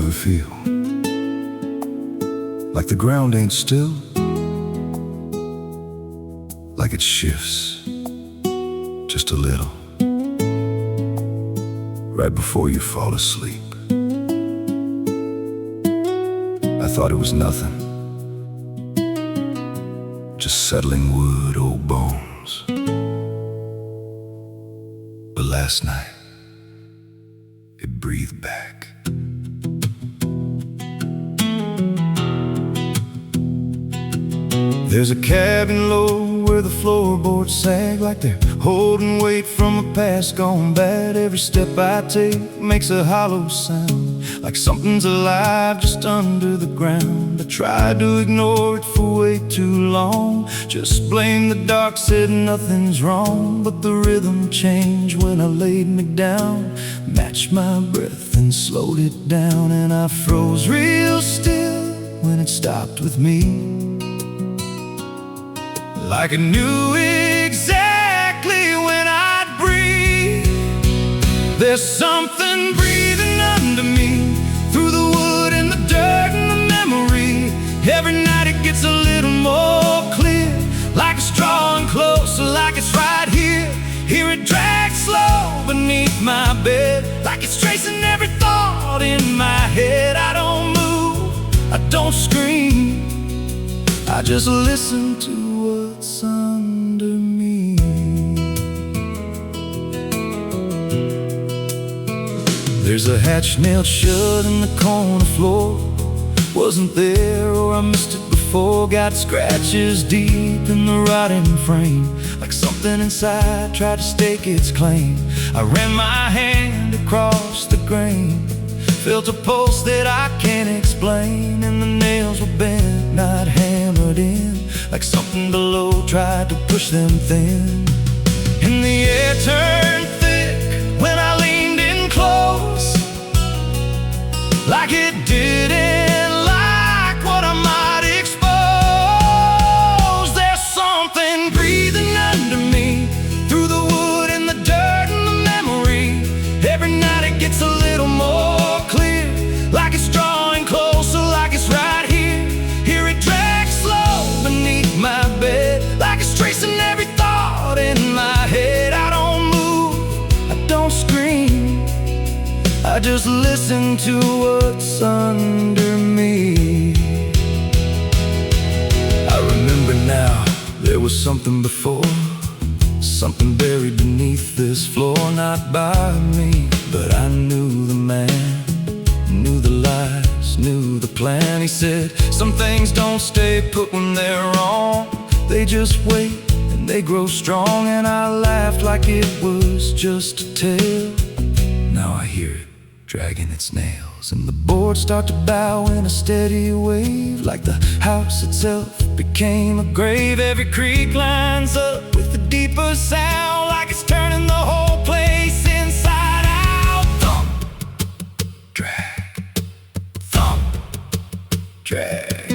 ever feel like the ground ain't still, like it shifts just a little right before you fall asleep? I thought it was nothing, just settling wood, old bones. But last night, it breathed back. There's a cabin low where the floorboards sag like they're holding weight from a past gone bad. Every step I take makes a hollow sound, like something's alive just under the ground. I tried to ignore it for way too long, just blame the dark, said nothing's wrong. But the rhythm changed when I laid me down, matched my breath and slowed it down. And I froze real still when it stopped with me, like I knew exactly when I'd breathe. There's something breathing under me, through the wood and the dirt and the memory. Every night it gets a little more clear, like it's drawing closer, like it's right here. Hear it drag slow beneath my bed, like it's tracing every thought in my head. I don't move, I don't scream, I just listen to what's under me. There's a hatch nailed shut in the corner floor. Wasn't there, or I missed it before. Got scratches deep in the rotting frame, like something inside tried to stake its claim. I ran my hand across the grain, felt a pulse that I can't explain. And the nails were bent, not hammered in, like something below tried to push them thin. And the air turned thick when I leaned in close, like it didn't like what I might expose. There's something breathing under me, through the wood and the dirt and the memory. Every night it gets a little more clear, like it's drawing closer, like it's right here. Hear it drag slow beneath my bed, like it's tracing every thought in my head. I don't move, I don't scream, I just listen to what's under me. I remember now, there was something before, something buried beneath this floor. Not by me, but I knew the man, knew the lies, knew the plan. He said, some things don't stay put when they're wrong, they just wait and they grow strong. And I laughed like it was just a tale. Now I hear it dragging its nails, and the boards start to bow in a steady wave, like the house itself became a grave. Every creak lines up with a deeper sound, like it's turning the whole place inside out. Thump, drag, thump, drag.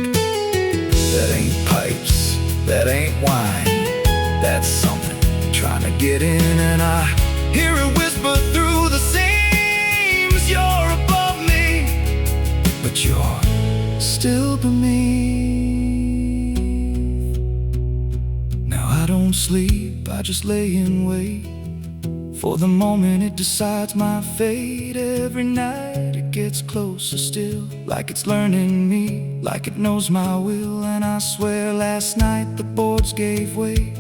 That ain't pipes, that ain't wine, that's something trying to get in. And I hear it whisper through the seams, you're above me, but you're still beneath. Now I don't sleep, I just lay in wait for the moment it decides my fate. Every night it gets closer still, like it's learning me, like it knows my will. And I swear last night the boards gave way,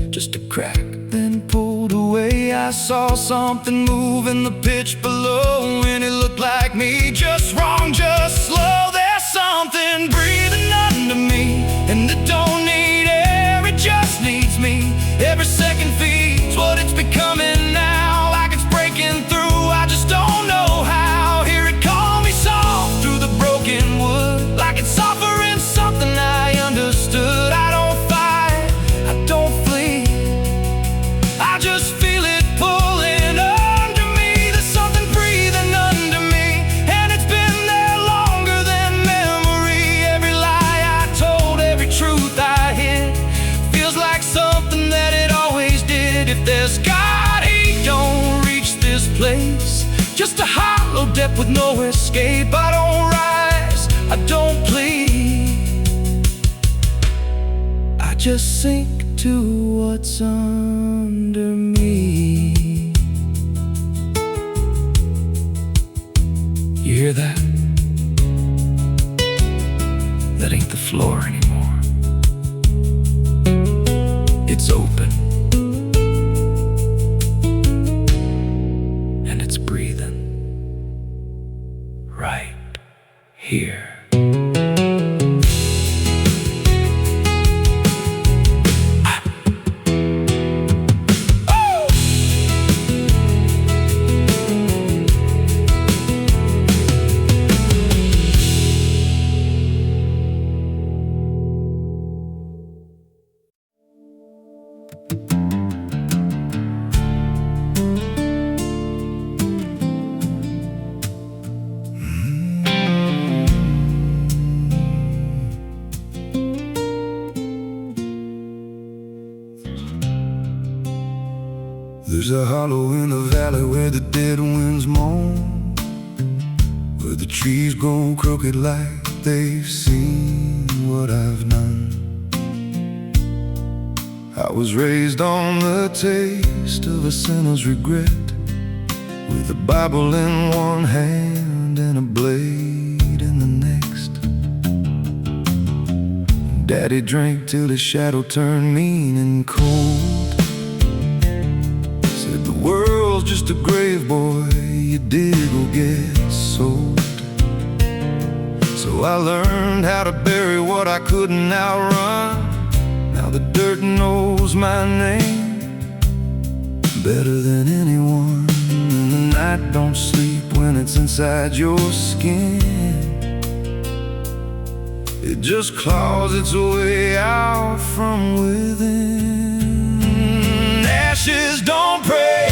just a crack, then pulled away. I saw something move in the pitch below, and it looked like me, just wrong, just slow. There's something breathing under me, and it don't need air, it just needs me. Every second feeds what it's becoming now, like it's breaking through, I just don't know how. Hear it call me soft through the broken wood, like it's offering something I understood. I don't fight, I don't flee, I just feel it pulling under me. There's something breathing under me, and it's been there longer than memory. Every lie I told, every truth I hid, feels like something that it always did. If there's God, he don't reach this place, just a hollow shallow depth with no escape. I don't rise, I don't plead, I just sink to what's under me. You hear that? That ain't the floor anymore. It's open, and it's breathing right here. There's a hollow in the valley where the dead winds moan, where the trees grow crooked like they've seen what I've known. I was raised on the taste of a sinner's regret, with a Bible in one hand and a blade in the next. Daddy drank till his shadow turned mean and cold. Said the world's just a grave, boy, you dig or get sold. So I learned how to bury what I couldn't outrun. Now the dirt knows my name better than anyone. And the night don't sleep when it's inside your skin. It just claws its way out from within. Ashes don't pray,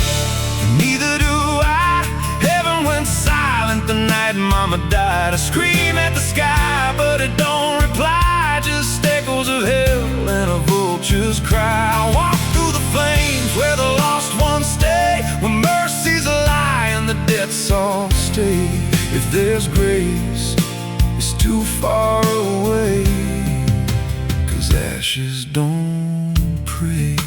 neither do I. Heaven went silent the night Mama died. I scream at the sky, but it don't reply. Just echoes of hell and a vulture's cry. I walk through the flames where the lost ones stay, where mercy's a lie and the debts all stay. If there's grace, it's too far away, 'cause ashes don't pray.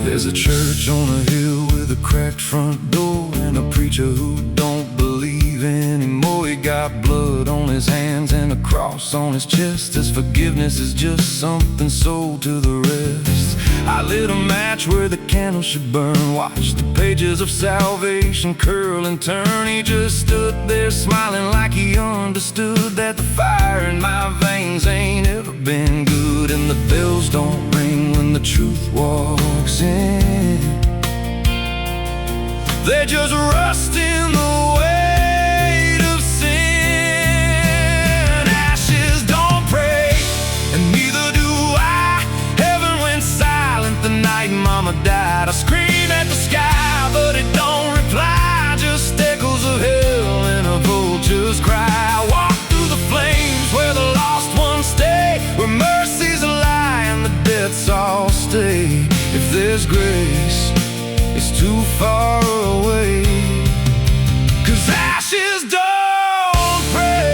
There's a church on a hill with a cracked front door, and a preacher who don't believe anymore. He got blood on his hands and a cross on his chest. His forgiveness is just something sold to the rest. I lit a match where the candle should burn, watched the pages of salvation curl and turn. He just stood there smiling like he understood that the fire in my veins ain't ever been good. And the bells don't ring when the truth walks in, they just rust in the weight of sin. Ashes don't pray, and neither do I. Heaven went silent the night Mama died. I scream at the sky, but it don't reply. Just echoes of hell and a vulture's cry. I walk through the flames where the lost ones stay, where mercy's a lie and the debts all stay. If there's grace, it's too far away, 'cause ashes don't pray.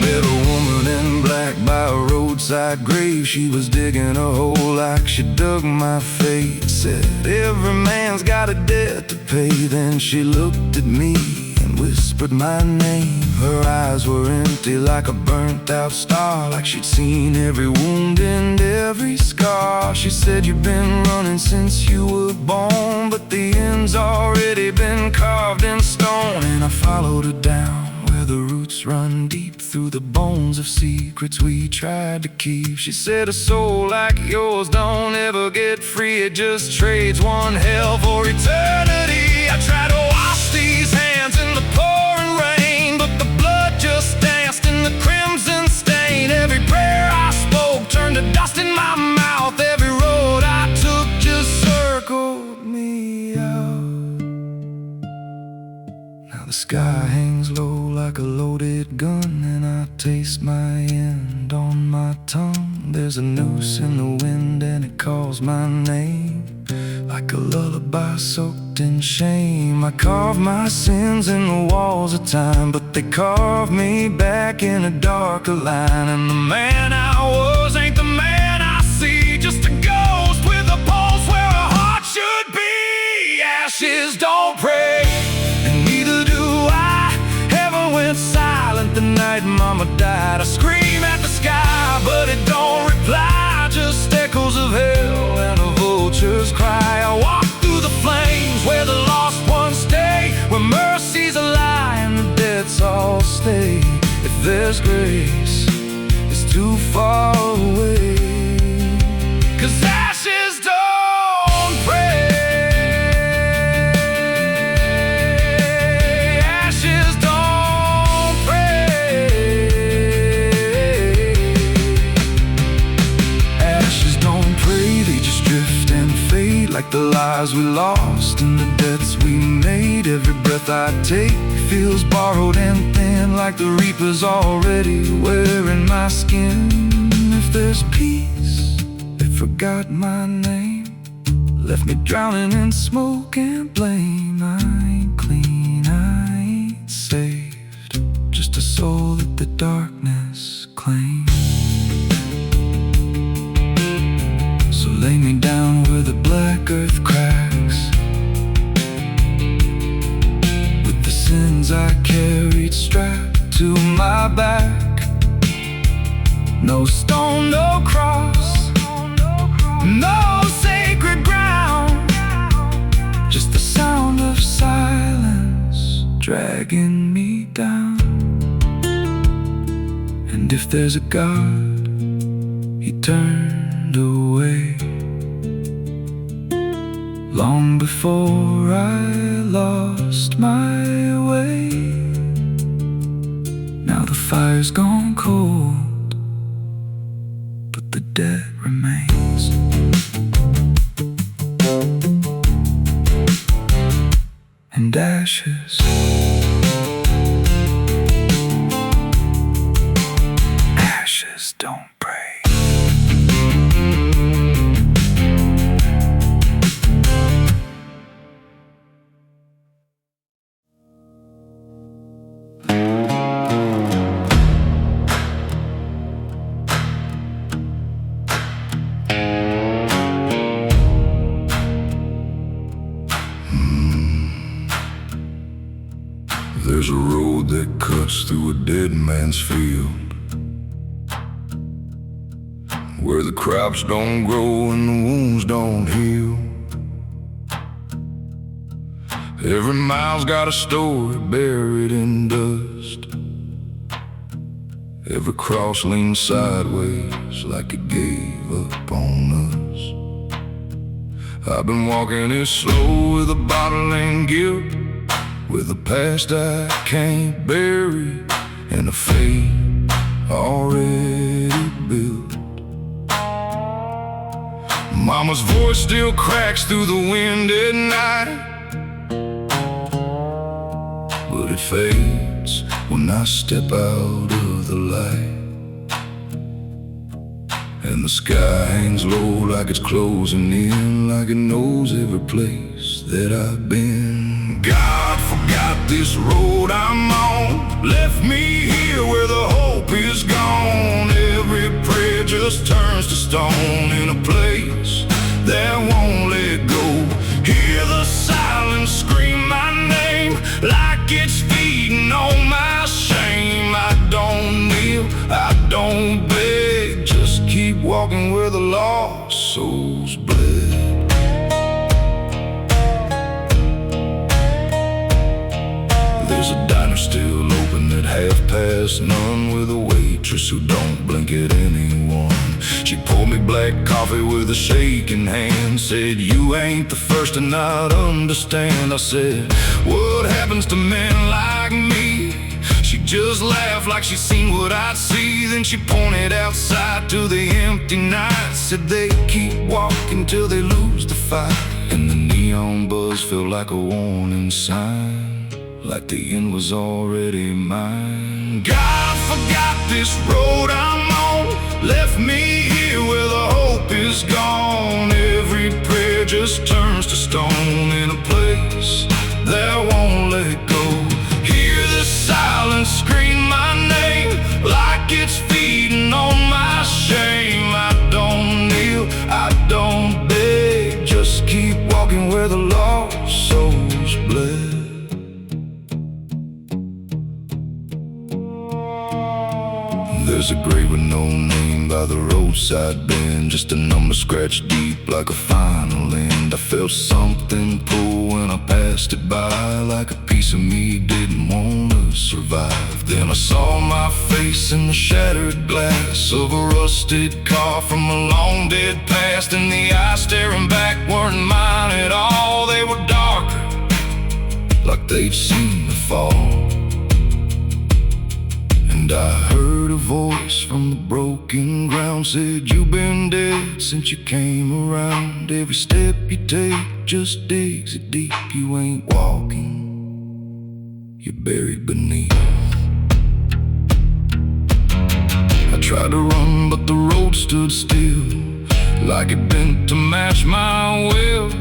Met a woman in black by a roadside grave. She was digging a hole like she dug my fate. Said every man's got a debt to pay. Then she looked at me and whispered my name. Her eyes were empty like a burnt out star, like she'd seen every wound and every scar. She said, you've been running since you were born, but the end's already been carved in stone. And I followed her down where the roots run deep, through the bones of secrets we tried to keep. She said, a soul like yours don't ever get free. It just trades one hell for eternity. I try to wash these hands in the pouring rain, but the blood just danced in the crimson stain. Every prayer I spoke turned to dust in my mouth. Every road I took just circled me out. Now The sky hangs low like a loaded gun, and I taste my end on my tongue. There's a noose in the wind and it calls my name, like a lullaby soaked in shame. I carve my sins in the walls of time, but they carve me back in a darker line. And the man I was ain't the man I see, just a ghost with a pulse where a heart should be. Ashes don't pray, and neither do I. Heaven went silent the night Mama died. I scream at the sky, but it don't reply, just echoes of hell and a vulture's cry. I walk through the flames where the lost ones stay, where mercy's a lie and the dead's all stay. If there's grace, it's too far away, 'cause ashes don't pray. Ashes don't pray. Ashes don't pray, they just drift and fade, like the lives we lost and the debts we made. Every breath I take feels borrowed and thin, like the reaper's already wearing my skin. If there's peace, they forgot my name, left me drowning in smoke and blame. I ain't clean, I ain't saved, just a soul that the darkness claims. So lay me down where the black earth cracks, with the sins I carried strapped to my back. No stone, no cross, no sacred ground, just the sound of silence dragging me down. And if there's a God, He turned away long before I lost my way. Now the fire's gone cold, but the debt remains. And ashes, ashes don't pray. There's a road that cuts through a dead man's field, where the crops don't grow and the wounds don't heal. Every mile's got a story buried in dust. Every cross leans sideways like it gave up on us. I've been walking it slow with a bottle and guilt, with a past I can't bury and a fate already built. Mama's voice still cracks through the wind at night, but it fades when I step out of the light. And the sky hangs low like it's closing in, like it knows every place that I've been. God forgot this road I'm on, left me here where the hope is gone. Every prayer just turns to stone in a place that won't let go. Hear the silence scream my name like it's feeding on my shame. I don't kneel, I don't beg, just keep walking where the lost souls bled. There's a diner still open at 1:30, with a waitress who don't blink at anyone. She poured me black coffee with a shaking hand, said, "You ain't the first to not understand." I said, "What happens to men like me?" She just laughed like she seen what I'd see. Then she pointed outside to the empty night, said they keep walking till they lose the fight. And the neon buzz felt like a warning sign, like the end was already mine. God forgot this road I'm on, left me here where the hope is gone. Every prayer just turns to stone in a place that won't let go. Hear the silence scream my name like it's feeding on my shame. I don't kneel, I don't beg, just keep walking where the lost souls bled. There's a grave with no name by the roadside bend, just a number scratched deep like a final end. I felt something pull when I passed it by, like a piece of me didn't want to survive. Then I saw my face in the shattered glass of a rusted car from a long dead past, and the eyes staring back weren't mine at all. They were darker, like they'd seen the fall. And I heard a voice from the broken ground, said, "You've been dead since you came around. Every step you take just digs it deep. You ain't walking, you're buried beneath." I tried to run, but the road stood still, like it bent to match my will.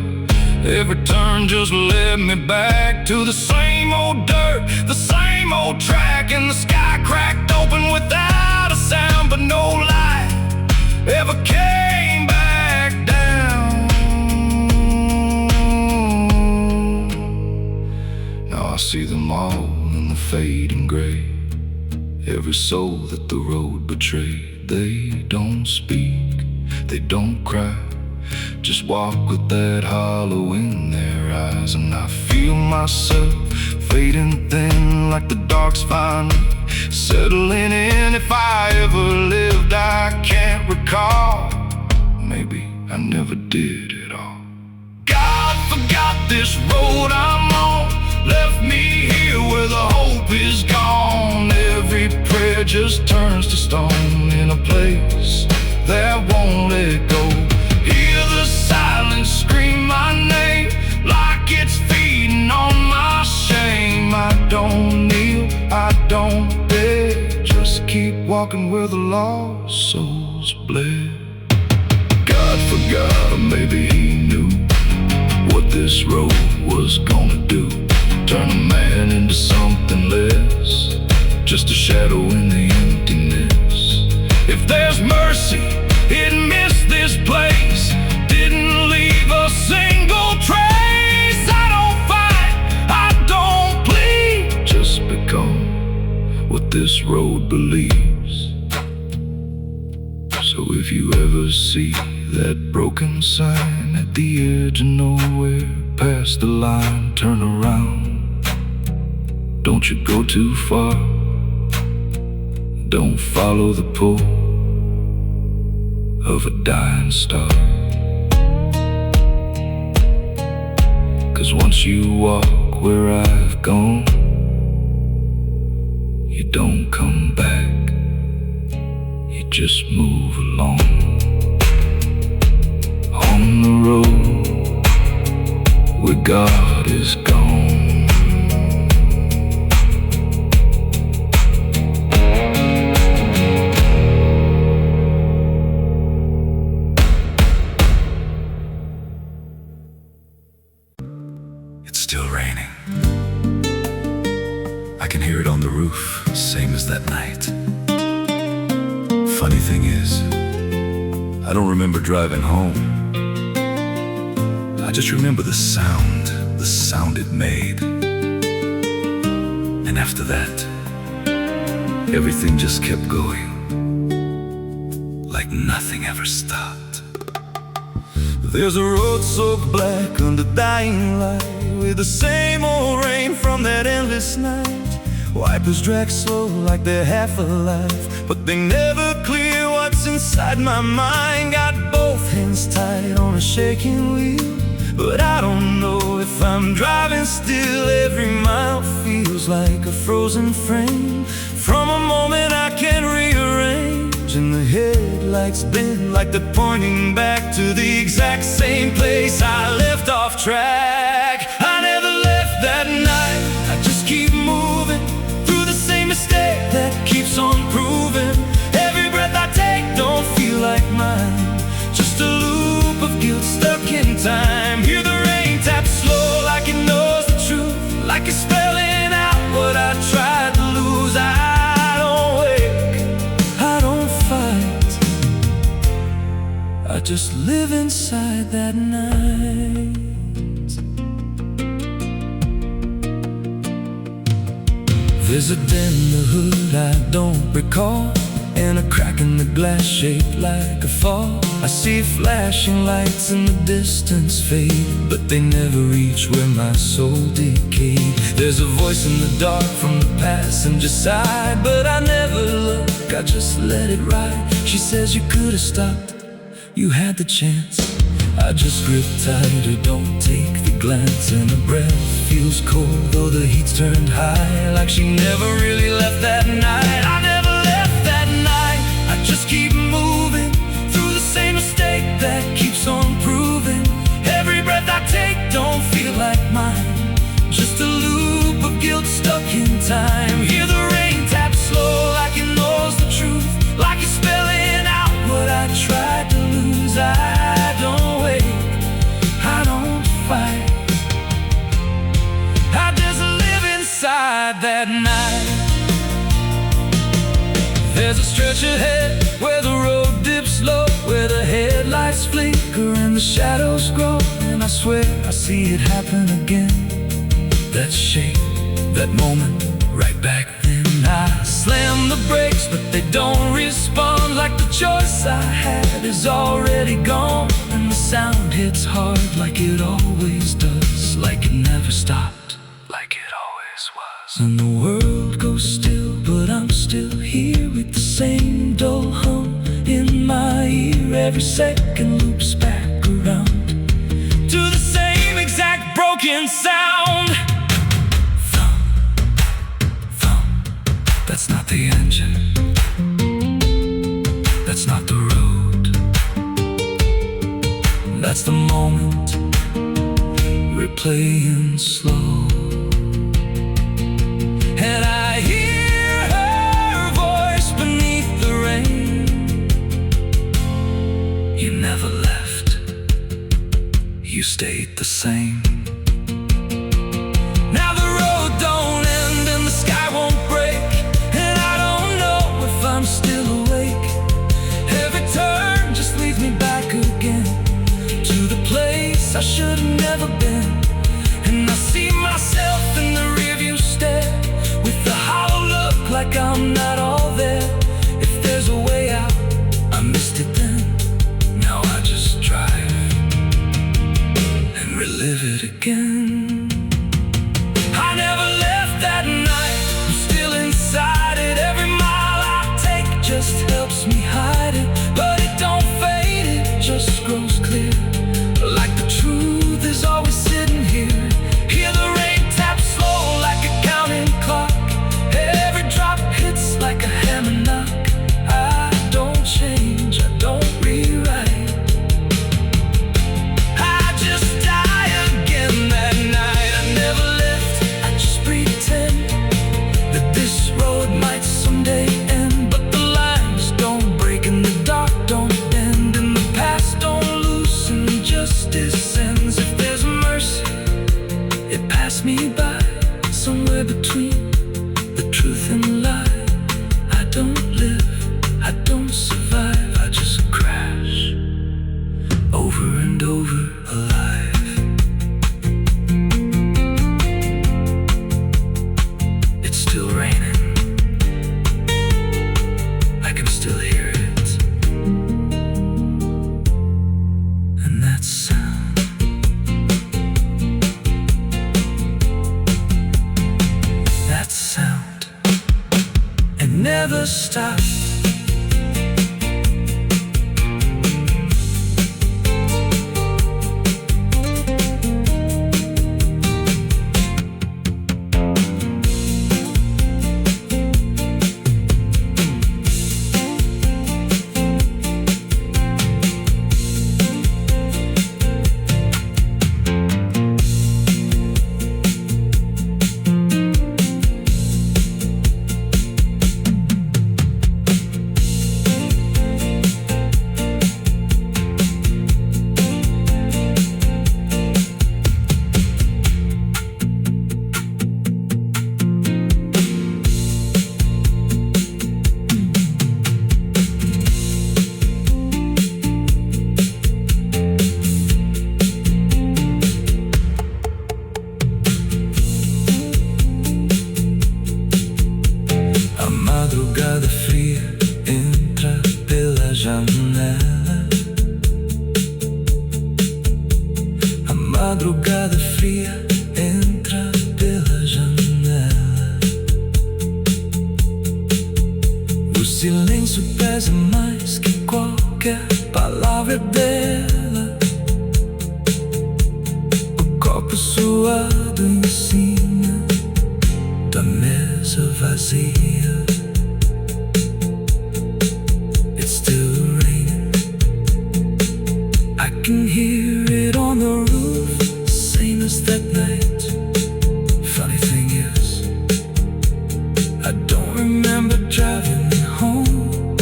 Every turn just led me back to the same old dirt, the same old track, and the sky cracked open without a sound, but no light ever came back down. Now I see them all in the fading gray, every soul that the road betrayed. They don't speak, they don't cry, just walk with that hollow in their eyes. And I feel myself fading thin, like the dark's finally settling in. If I ever lived, I can't recall. Maybe I never did at all. God forgot this road I'm on, left me here where the hope is gone. Every prayer just turns to stone in a place that won't let go. Hear the silence scream my name like it's feeding on my shame. I don't kneel, I don't beg, just keep walking where the lost souls bled. God forgot, or maybe he knew what this road was gonna do. Turn a man into something less, just a shadow in the emptiness. If there's mercy, it missed this place, didn't leave a single trace. I don't fight, I don't plead, just become what this road believes. So if you ever see that broken sign at the edge of nowhere, past the line, turn around. Don't you go too far, don't follow the pull of a dying star. 'Cause once you walk where I've gone, you don't come back, you just move along. On the road where God is gone. Still raining. I can hear it on the roof, same as that night. Funny thing is, I don't remember driving home. I just remember the sound it made. And after that, everything just kept going, like nothing ever stopped. There's a road so black under dying light, with the same old rain from that endless night. Wipers drag slow like they're half alive, but they never clear what's inside my mind. Got both hands tied on a shaking wheel, but I don't know if I'm driving still. Every mile feels like a frozen frame from a moment I can't rearrange. And the headlights bend like they're pointing back to the exact same place I left off track. I never left that night, I just keep time. Hear the rain tap slow like it knows the truth, like it's spelling out what I tried to lose. I don't wake, I don't fight, I just live inside that night. There's a dent in the hood I don't recall, and a crack in the glass shaped like a fall. I see flashing lights in the distance fade, but they never reach where my soul decayed. There's a voice in the dark from the passenger side, but I never look, I just let it ride. She says you could have stopped, you had the chance. I just grip tighter, don't take the glance, and her breath feels cold though the heat's turned high, like she never really left that night. I never left that night, I just keep moving through the same mistake that keeps on proving. Every breath I take don't feel like mine, just a loop of guilt stuck in time. Hear the rain tap slow like it knows the truth, like it's spelling out what I tried to lose. I don't wake, I don't fight, I just live inside that night. There's a stretch ahead where the road dips low, where the headlights flicker and the shadows grow, and I swear I see it happen again. That shape, that moment, right back then. I slam the brakes, but they don't respond, like the choice I had is already gone. And the sound hits hard like it always does, like it never stopped, like it always was. And the world goes still, but I'm still here with the same dull hum in my ear. Every second loops back around to the same exact broken sound. That's not the engine, that's not the road, that's the moment replaying slow. And I hear her voice beneath the rain. You never left, you stayed the same. Now the road don't end and the sky won't break, I'm still awake. Every turn just leads me back again to the place I should have never been. And I see myself in the rearview stare, with the hollow look like I'm not all there. If there's a way out, I missed it then. Now I just drive and relive it again. I never left that night, I'm still inside it. Every just helps me hide it, but it don't fade, it just grows clear, like the truth is always sitting here. Hear the rain tap slow like a counting clock, every drop hits like a hammer knock. I don't change, I don't rewrite, I just die again that night. I never left, I just pretend that this road might someday end. Don't bend and the past don't loosen, justice ends. If there's mercy, it passed me by, somewhere between the truth and lie. I don't live, I don't survive, I just crash over and over alive. It's still raining, I can still hear it. Never stop. madrugada fria entra pela janela. O silêncio pesa mais que qualquer palavra dela. O copo suado em cima da mesa vazia. It's still raining. I can hear it on the roof, same as that night. Funny thing is, I don't remember driving home.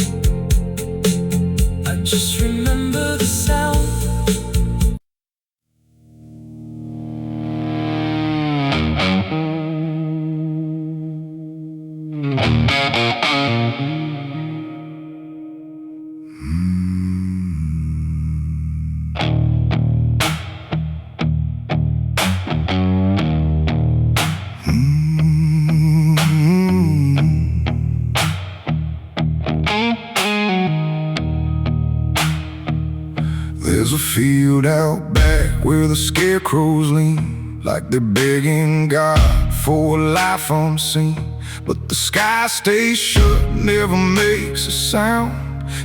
I just remember the sound. There's a field out back where the scarecrows lean, like they're begging God for a life unseen. But the sky stays shut, never makes a sound,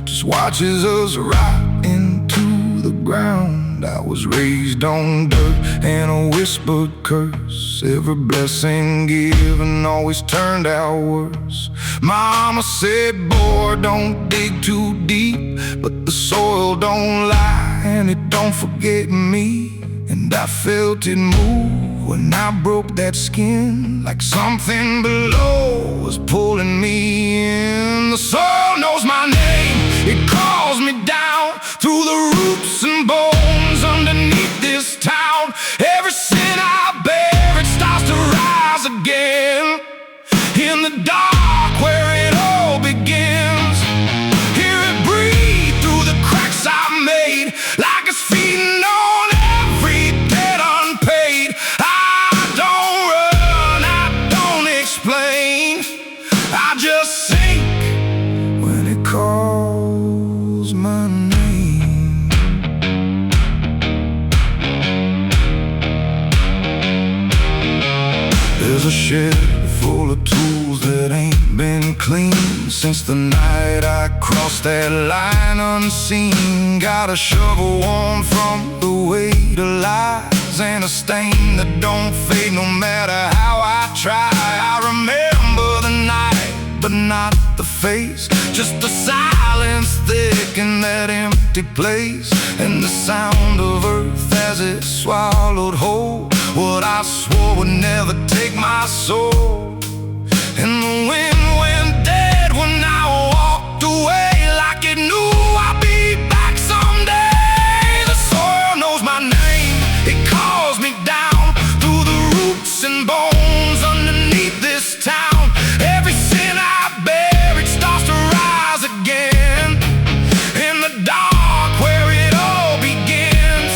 just watches us rot into the ground. I was raised on dirt and a whispered curse. Every blessing given always turned out worse. Mama said, boy, don't dig too deep, but the soil don't lie and it don't forget me. And I felt it move when I broke that skin, like something below was pulling me in. The soil knows my name, it calls me down through the roots and bones underneath this town. Every sin I bear, it starts to rise again. In the dark where it all begins, hear it breathe through the cracks I made, like it's feeding on every debt unpaid. I don't run, I don't explain, I just sink when it calls my name. There's a shed full of tools that ain't been cleaned since the night I crossed that line unseen. Got a shovel worn from the weight of lies and a stain that don't fade no matter how I try. I remember the night, but not the face, just the silence thick in that empty place, and the sound of earth as it swallowed whole what I swore would never take my soul. And the wind went dead when I walked away, like it knew I'd be back someday. The soil knows my name, it calls me down through the roots and bones underneath this town. Every sin I bear, it starts to rise again. In the dark where it all begins,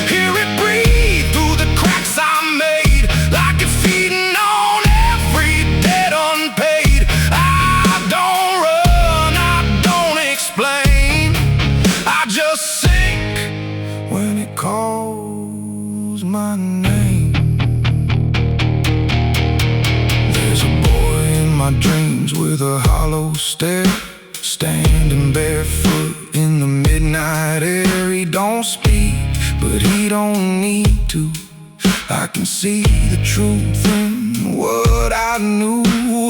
hear it breathe through the cracks I made, like it's feeding on every debt unpaid. I don't run, I don't explain, I just sink when it calls my name. There's a boy in my dreams with a hollow stare, standing barefoot in the midnight air. He don't speak, but he don't need to. I can see the truth in what I knew.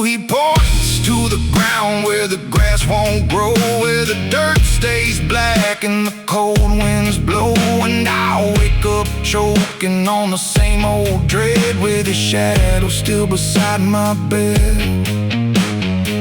He points to the ground where the grass won't grow, where the dirt stays black and the cold winds blow. And I wake up choking on the same old dread, with his shadow still beside my bed.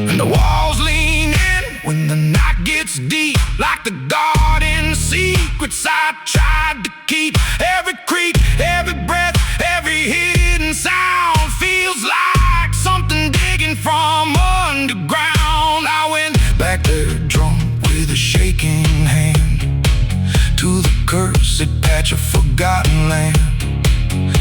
And the walls lean in when the night gets deep, like the garden secrets I tried to keep. Every creak, every breath, every hidden sound feels like something digging from underground. I went back there drunk with a shaking hand to the cursed patch of forgotten land.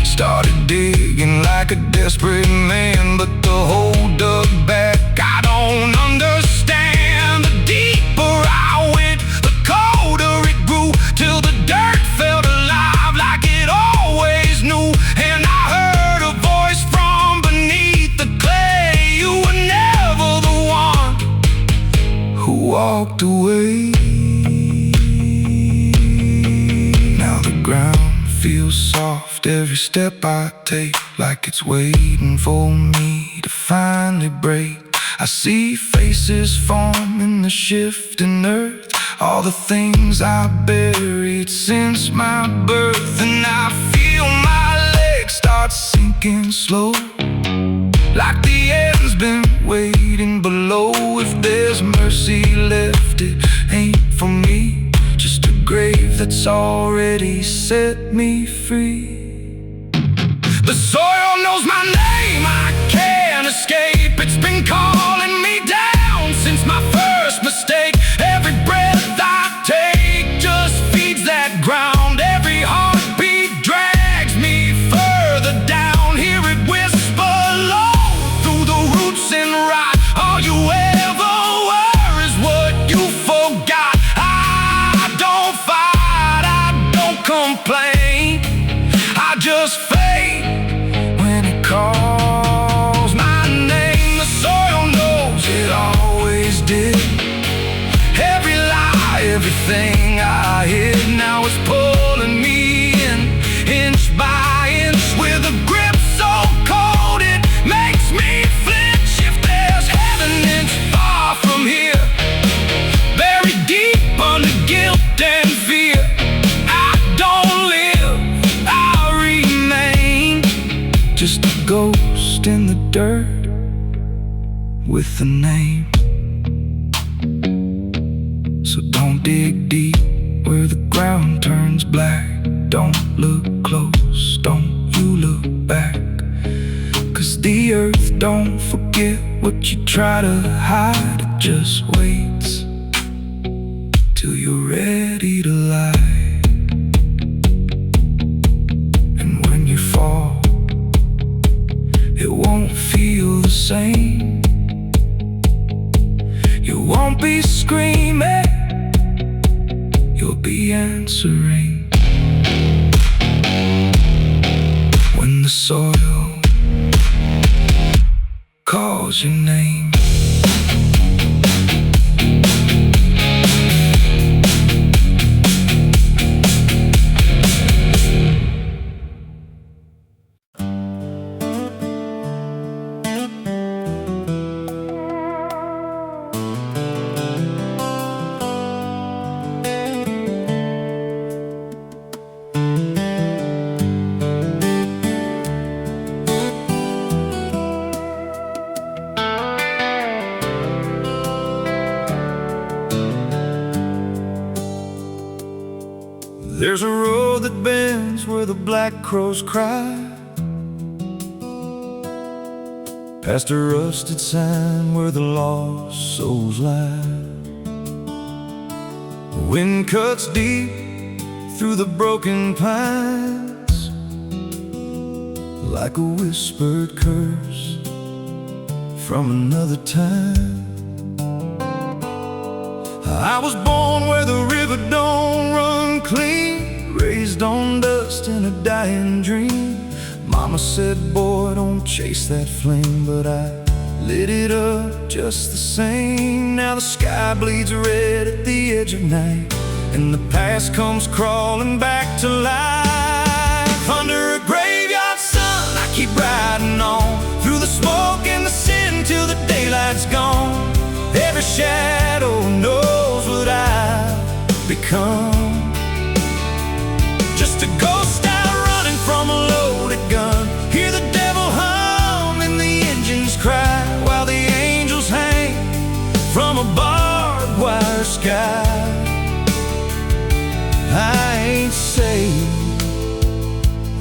Started digging like a desperate man, but the hole dug back. I don't understand. The deeper I went, the colder it grew, till the dirt felt alive like it always walked away. Now the ground feels soft every step I take, like it's waiting for me to finally break. I see faces form in the shifting earth, all the things I buried since my birth. And I feel my legs start sinking slow, like the end's been waiting below. If there's mercy left, it ain't for me, just a grave that's already set me free. The soil knows my name, I can't escape. It's been calling me down since my first mistake. Every breath I take just feeds that ground. Every heartbeat drags me further down. Hear it whisper low through the roots and rot. All you ever were is what you forgot. I don't fight, I don't complain, I just fade when it calls my name. The soil knows it always did. Every lie, everything I hid, now it's pulling me in, inch by inch, with a grip so cold it makes me flinch. If there's heaven, it's far from here, buried deep under guilt and fear. I don't live, I remain, just a ghost in the dirt with a name. So don't dig deep where the ground turns black. Don't look close, don't you look back, 'cause the earth don't forget what you try to hide. It just waits till you're ready to lie. And when you fall, it won't feel the same. You won't be screaming, you'll be answering. When the soil calls your name. There's a road that bends where the black crows cry, past a rusted sign where the lost souls lie. The wind cuts deep through the broken pines, like a whispered curse from another time. I was born where the river don't run clean, raised on dust in a dying dream. Mama said, boy, don't chase that flame, but I lit it up just the same. Now the sky bleeds red at the edge of night, and the past comes crawling back to life. Under a graveyard sun, I keep riding on, through the smoke and the sin till the daylight's gone. Every shadow knows what I've become, just a ghost out running from a loaded gun. Hear the devil hum and the engines cry, while the angels hang from a barbed wire sky. I ain't saved,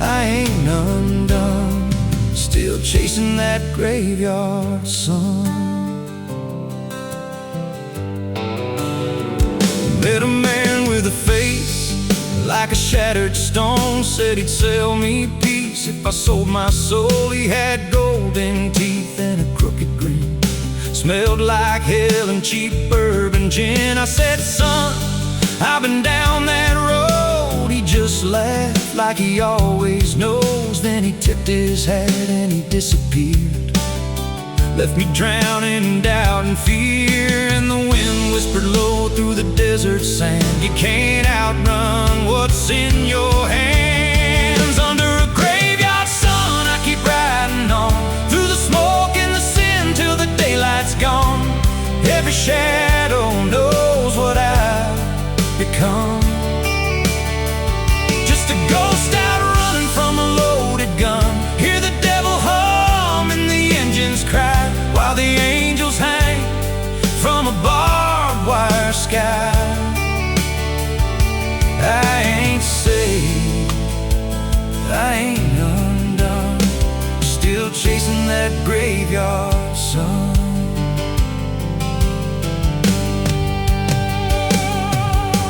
I ain't undone, still chasing that graveyard sun. Met a man with a face like a shattered stone, said he'd sell me peace if I sold my soul. He had golden teeth and a crooked grin, smelled like hell and cheap bourbon gin. I said, son, I've been down that road. He just laughed like he always knows, then he tipped his hat and he disappeared, left me drowning in doubt and fear. And the wind whispered low through the desert sand, you can't outrun what's in your hands. Under a graveyard sun, I keep riding on, through the smoke and the sin till the daylight's gone. Every shadow knows what I've become. Just a ghost out running from a loaded gun. Hear the devil hum and the engines cry, while the angels hang from a barbed wire sky. I ain't saved, I ain't undone, still chasing that graveyard sun.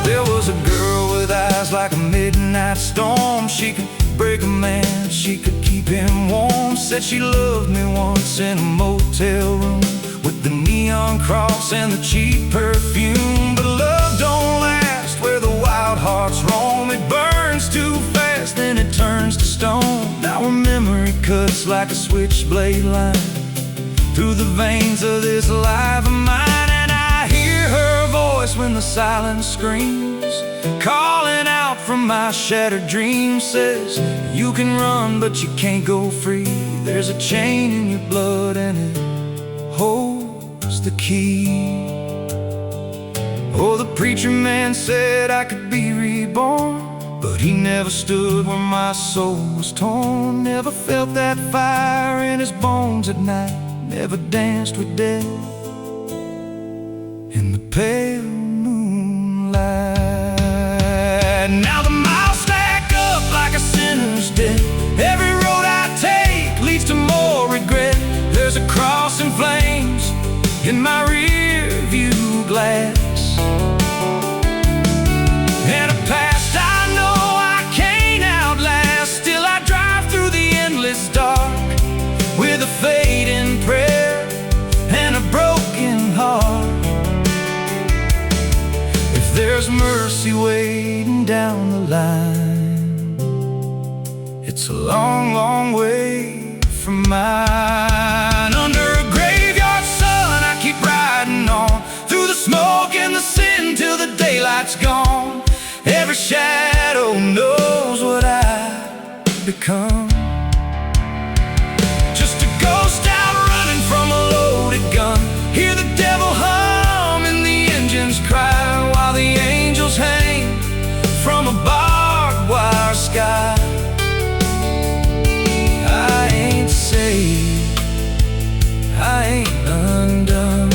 There was a girl with eyes like a midnight storm. She could break a man, she could keep him warm. Said she loved me once in a motel room, with the neon cross and the cheap perfume. But love don't last where the wild hearts roam. It burns too fast, then it turns to stone. Now her memory cuts like a switchblade line through the veins of this life of mine. And I hear her voice when the silence screams, calling out from my shattered dreams. Says, you can run but you can't go free. There's a chain in your blood and it holds the key. Oh, the preacher man said I could be reborn, but he never stood where my soul was torn. Never felt that fire in his bones at night, never danced with death in the pale moonlight. Now the miles stack up like a sinner's debt. Every road I take leads to more regret. There's a cross in flames in my rear view glass, and a past I know I can't outlast. Still I drive through the endless dark with a fading prayer and a broken heart. If there's mercy waiting down the line, it's a long, long way from mine. Under a graveyard sun, I keep riding on, through the smoke and the sin till the daylight's gone. Every shadow knows what I've become. Just a ghost out running from a loaded gun. Hear the devil hum and the engines cry, while the angels hang from a barbed wire sky. I ain't saved, I ain't undone,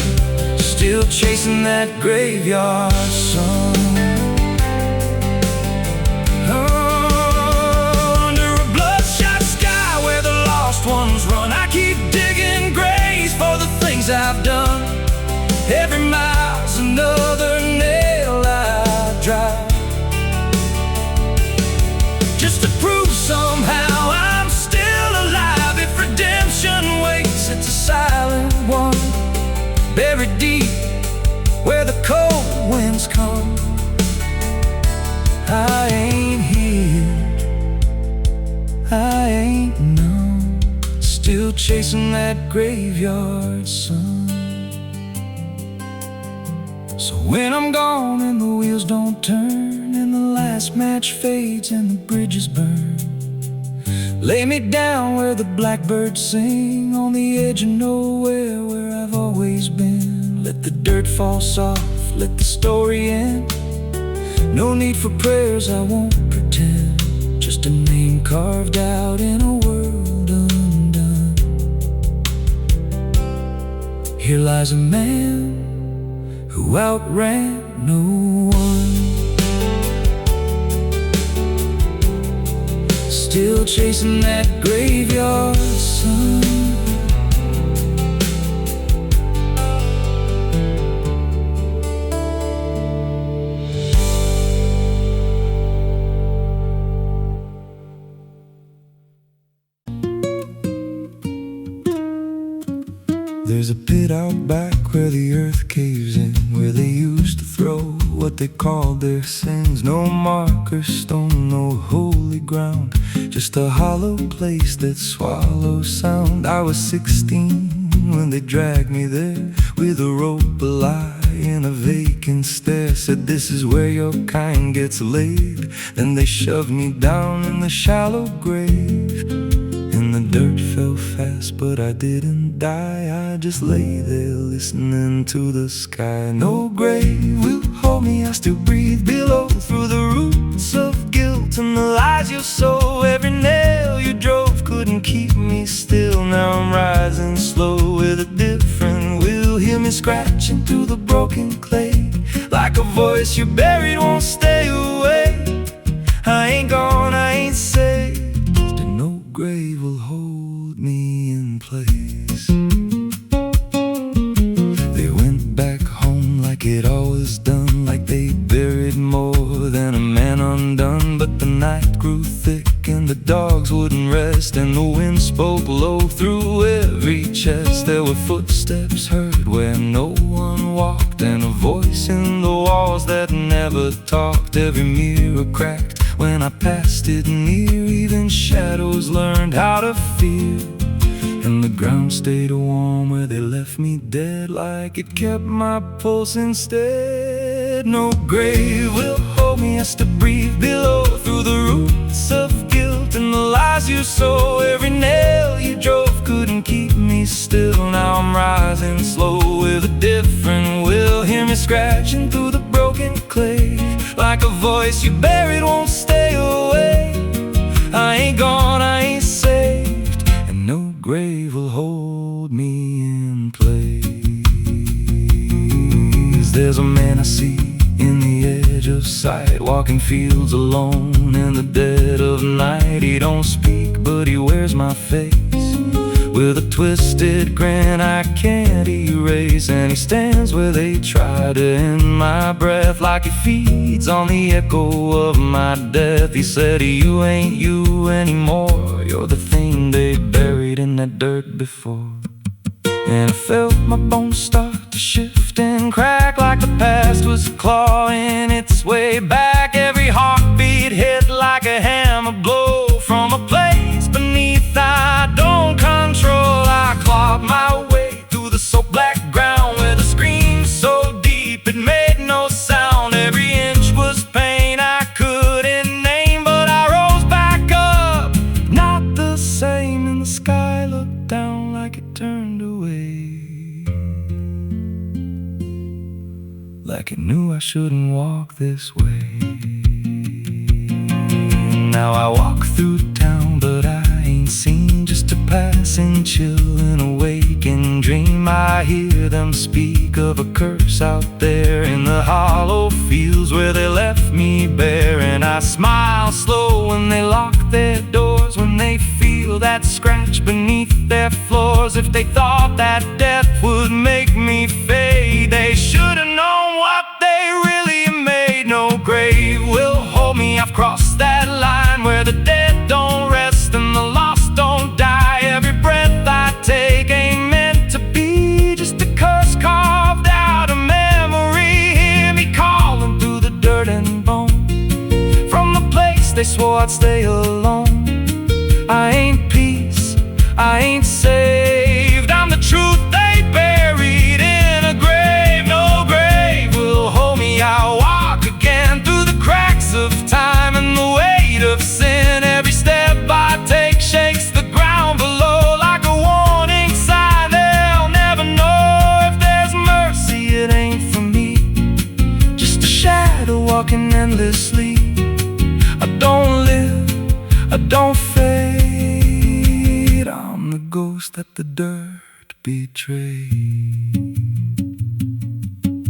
still chasing that graveyard sun. Under a bloodshot sky where the lost ones run, I keep digging graves for the things I've done. Every mile's another nail I drive, just to prove somehow I'm still alive. If redemption waits, it's a silent one, buried deep where the cold winds come. I ain't healed, I ain't known, still chasing that graveyard sun. So when I'm gone and the wheels don't turn, and the last match fades and the bridges burn, lay me down where the blackbirds sing, on the edge of nowhere where I've always been. Let the dirt fall soft, let the story end. No need for prayers, I won't pretend, just a name carved out in a world undone. Here lies a man who outran no one, still chasing that graveyard sun. There's a pit out back where the earth caves in, where they used to throw what they called their sins. No marker stone, no holy ground, just a hollow place that swallows sound. I was 16 when they dragged me there, with a rope, a lie, and a vacant stare. Said, this is where your kind gets laid. Then they shoved me down in the shallow grave, and the dirt fell fast, but I didn't die. I just lay there listening to the sky. No grave will hold me, I still breathe below, through the roots of guilt and the lies you sow. Every nail you drove couldn't keep me still. Now I'm rising slow with a different will. Hear me scratching through the broken clay, like a voice you buried won't stay away. I ain't gone, I ain't saved, and no grave will hold me in place. They went back home like it always done, like they buried more than a man undone. But the night grew thick and the dogs wouldn't rest, and the wind spoke low through every chest. There were footsteps heard where no one walked, and a voice in the walls that never talked. Every mirror cracked when I passed it near, even shadows learned how to fear. And the ground stayed warm where they left me dead, like it kept my pulse instead. No grave will hold me, I still breathe below, through the roots of guilt and the lies you sow. Every nail you drove couldn't keep me still. Now I'm rising slow with a different will. Hear me scratching through the broken clay, like a voice you buried won't stay away. I ain't gone, I ain't saved, and no grave will hold me in place. There's a man I see in the edge of sight, walking fields alone in the dead of night. He don't speak, but he wears my face with a twisted grin I can't erase. And he stands where they try to end my breath, like he feeds on the echo of my death. He said, you ain't you anymore, you're the thing they buried in that dirt before. And I felt my bones start to shift and crack, like the past was clawing its way back. Every heartbeat hit like a hammer blow from a place beneath I don't control. I clawed my way through the soap-black ground with a scream so deep it made no sound. Every inch was pain I couldn't name, but I rose back up, not the same. And the sky looked down like it turned away, like it knew I shouldn't walk this way. Now I walk through town, but I ain't seen, just a passing chill in a waking dream. I hear them speak of a curse out there in the hollow fields where they left me bare. And I smile slow when they lock their doors, when they feel that scratch beneath their floors. If they thought that death would make me fade, they should have known what they really made. No grave will hold me, I've crossed that line where the dead don't rest and the lost don't die. Every breath I take ain't meant to be, just a curse carved out of memory. Hear me calling through the dirt and bone, from the place they swore I'd stay alone. I ain't peace, I ain't saved, I'm the truth they buried in a grave. No grave will hold me, I'll walk again through the cracks of time and the weight of sin. Every step I take shakes the ground below like a warning sign. They'll never know if there's mercy, it ain't for me, just a shadow walking endlessly. I don't live, I don't fade, I'm the ghost that the dirt betrayed.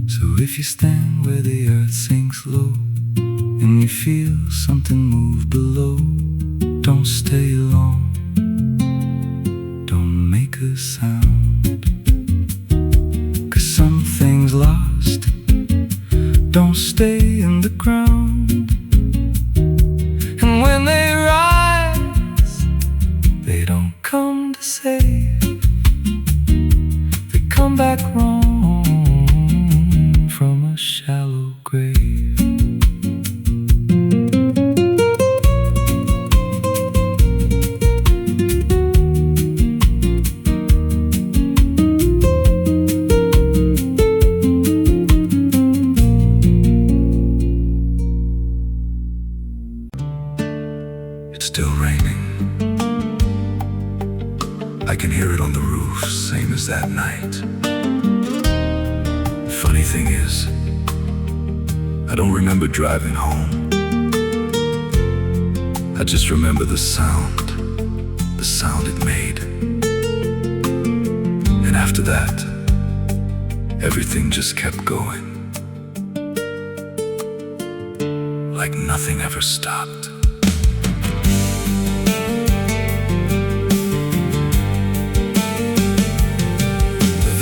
So if you stand where the earth sinks low and you feel something move below, don't stay long, don't make a sound, 'cause something's lost, don't stay in the ground. And when they rise, they don't come to save, they come back wrong from a shallow grave. I can hear it on the roof, same as that night. Funny thing is, I don't remember driving home. I just remember the sound it made. And after that, everything just kept going, like nothing ever stopped.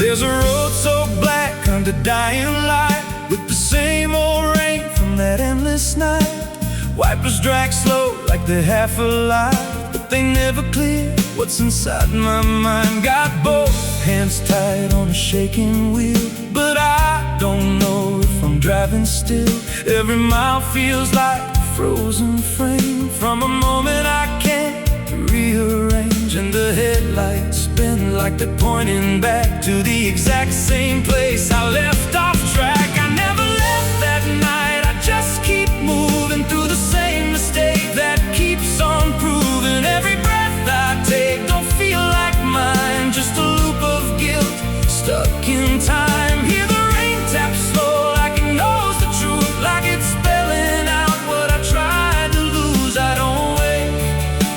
There's a road so black under dying light, with the same old rain from that endless night. Wipers drag slow like they're half alive, but they never clear what's inside my mind. Got both hands tied on a shaking wheel, but I don't know if I'm driving still. Every mile feels like a frozen frame from a moment I can't rearrange. And the headlights spin like they're pointing back to the exact same place I left off track. I never left that night, I just keep moving through the same mistake that keeps on proving. Every breath I take don't feel like mine, just a loop of guilt stuck in time. Hear the rain tap slow like it knows the truth, like it's spelling out what I tried to lose. I don't wake,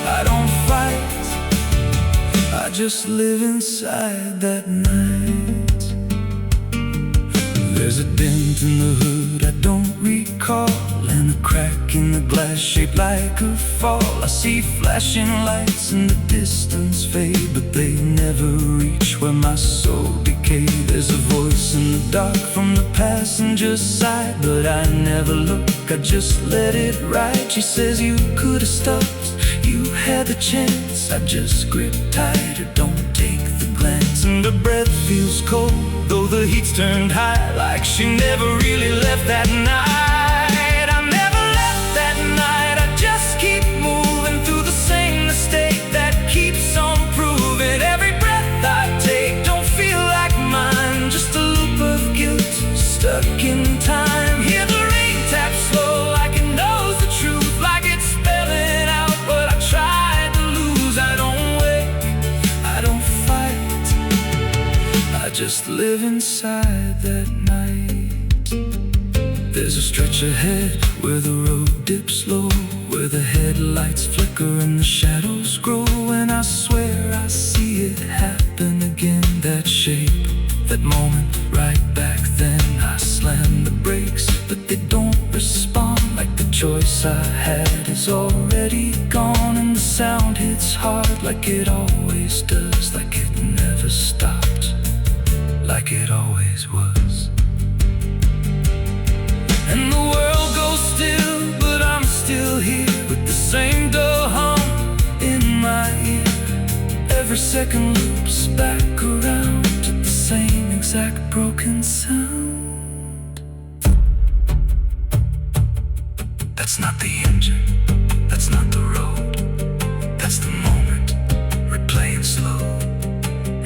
I don't fight, I just live inside that night. There's a dent in the hood I don't recall, and a crack in the glass shaped like a fall. I see flashing lights in the distance fade, but they never reach where my soul decay. There's a voice in the dark from the passenger side, but I never look, I just let it ride. She says you could have stopped, you had the chance. I just grip tighter, don't take the glance. And her breath feels cold, though the heat's turned high, like she never really left that night. I never left that night, I just keep moving through the same mistake that keeps on proving. Every breath I take don't feel like mine, just a loop of guilt stuck in time. Hear the rain tap slow like it knows the truth, like it's spelling out what I tried to lose. I don't wake, I don't fight, I just live inside that night. There's a stretch ahead where the road dips low, where the headlights flicker and the shadows grow. And I swear I see it happen again, that shape, that moment right back then. I slam the brakes, but they don't respond, like the choice I had is already gone. And the sound hits hard like it always does, like it never stopped, like it always was. And the world goes still, but I'm still here, with the same dull hum in my ear. Every second loops back around to the same exact broken sound. That's not the engine, that's not the road, that's the moment replaying slow.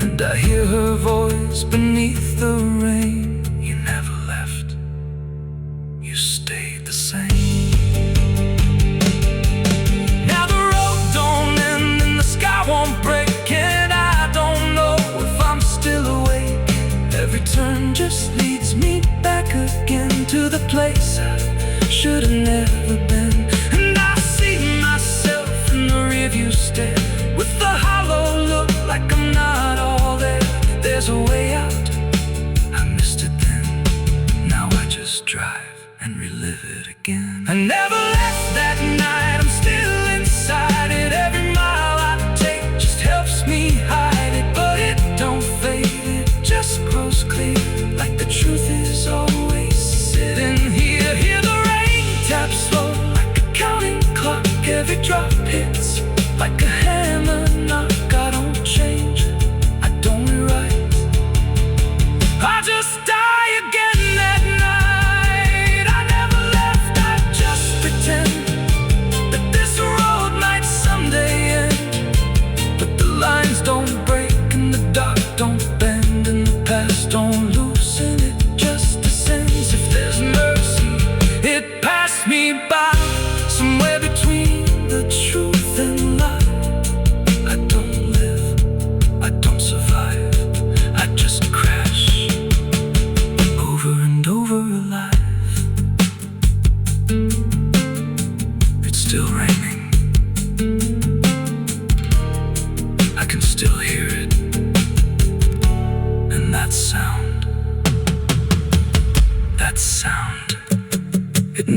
And I hear her voice beneath the rain. You never left, you stayed the same. Now the road don't end and the sky won't break, and I don't know if I'm still awake. Every turn just leads me back again to the place I should have never been. And I see myself in the rearview stare, with the hollow look like I'm not all there. There's a way out, I missed it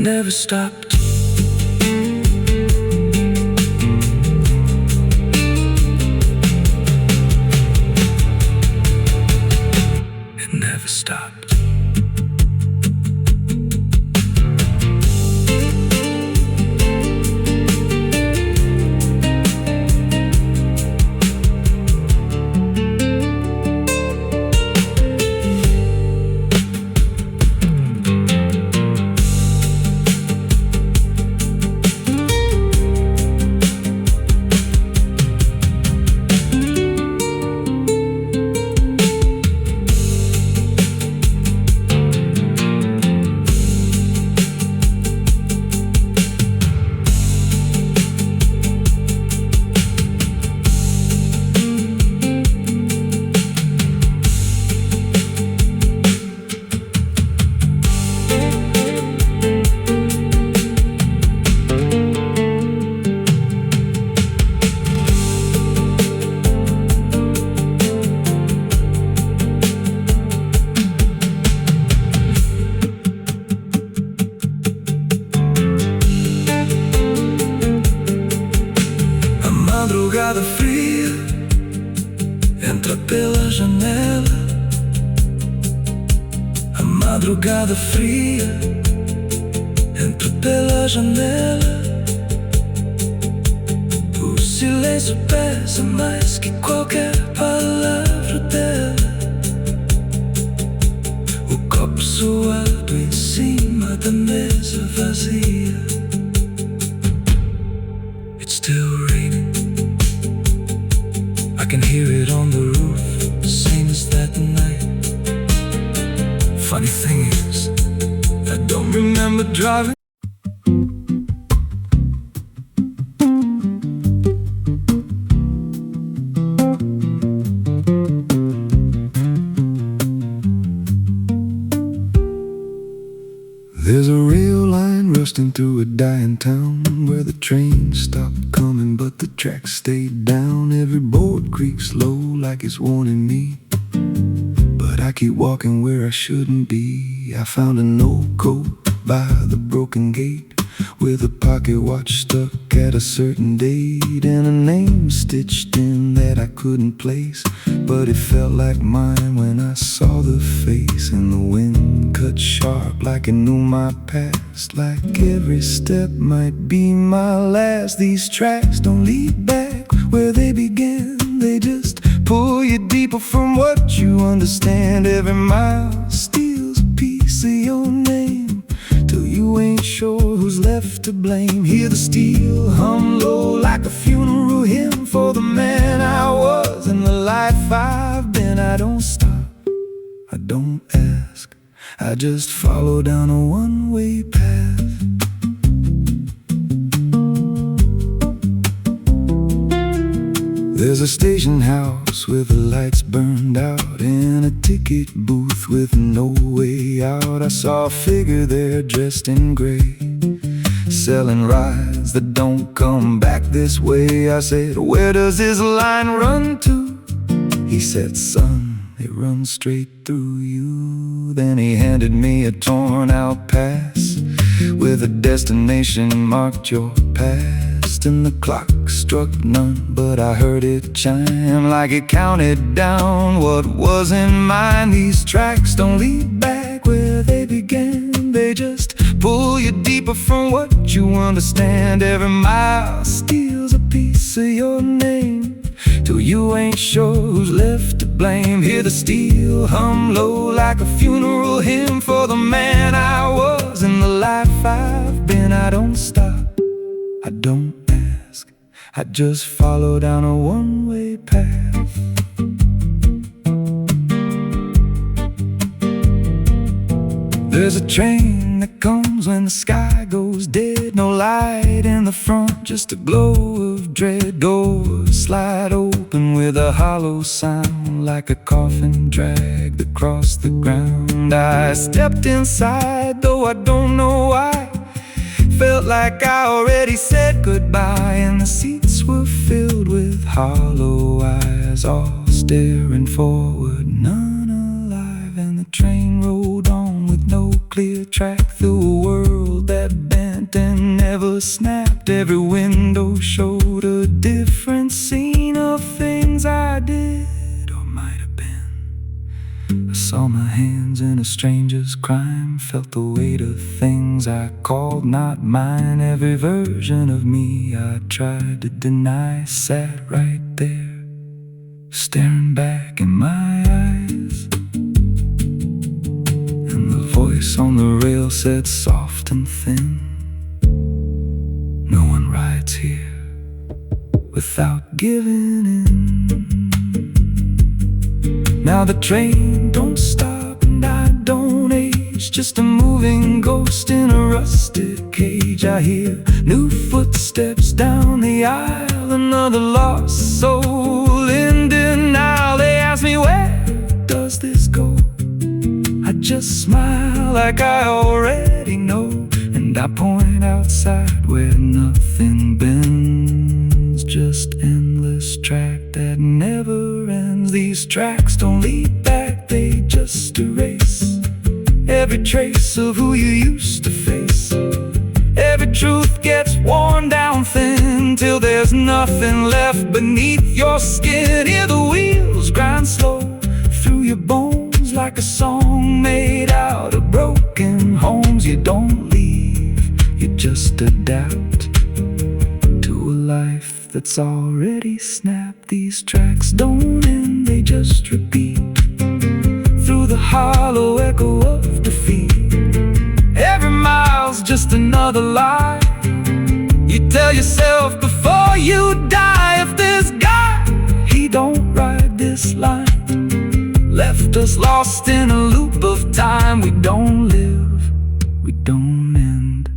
never stopped. It never stopped. Madrugada fria entra pela janela. A madrugada fria entra pela janela. O silêncio pesa mais que qualquer palavra dela. O copo suado em cima da mesa vazia. It's still raining. I can hear it on the roof, same as that night. Funny thing is, I don't remember driving. There's a rail line rusting through a dying town, where the trains stopped coming but the tracks stayed down. Every board creaks low like it's warning me, but I keep walking where I shouldn't be. I found an old coat by the broken gate, with a pocket watch stuck at a certain date, and a name stitched in that I couldn't place, but it felt like mine when I saw the face. And the wind cut sharp like it knew my past, like every step might be my last. These tracks don't lead back where they began, they just pull you deeper from what you understand. Every mile steals a piece of your name, till you ain't sure who's left to blame. Hear the steel hum low like a funeral hymn for the man I was and the life I've been. I don't stop, I don't ask, I just follow down a one-way path. There's a station house with the lights burned out, and a ticket booth with no way out. I saw a figure there dressed in gray, selling rides that don't come back this way. I said, where does this line run to? He said, son, it runs straight through you. Then he handed me a torn out pass with a destination marked your past. And the clock struck none, but I heard it chime like it counted down what wasn't mine. These tracks don't lead back where they began, they just pull you deeper from what you understand. Every mile steals a piece of your name, till you ain't sure who's left to blame. Hear the steel hum low like a funeral hymn for the man I was and the life I've been. I don't stop, I don't ask, I just follow down a one-way path. There's a train that comes when the sky goes dead. No light in the front, just a glow of dread. Doors slide open with a hollow sound, like a coffin dragged across the ground. I stepped inside, though I don't know why. Felt like I already said goodbye, and the seats were filled with hollow eyes, all staring forward, none alive. And the train rolled on with no clear track through a world that bent and never snapped. Every window showed a different scene of things I did or might have been. I saw my hands in a stranger's crime, felt the weight of things I called not mine. Every version of me I tried to deny sat right there, staring back in my eyes. And the voice on the rail said soft and thin, no one rides here without giving in. Now the train don't stop and I don't age, just a moving ghost in a rusted cage. I hear new footsteps down the aisle, another lost soul in denial. They ask me, where does this go? I just smile like I already know, and I point outside where nothing bends, just endless track that never ends. These tracks don't lead back, they just erase every trace of who you used to face. Every truth gets worn down thin till there's nothing left beneath your skin. Hear the wheels grind slow through your bones like a song made out of broken homes. You don't leave, you just adapt to a life that's already snapped. These tracks don't end, they just repeat through the hollow echo of defeat. Every mile's just another lie you tell yourself before you die. If this guy, he don't ride this line, left us lost in a loop of time. We don't live, we don't end,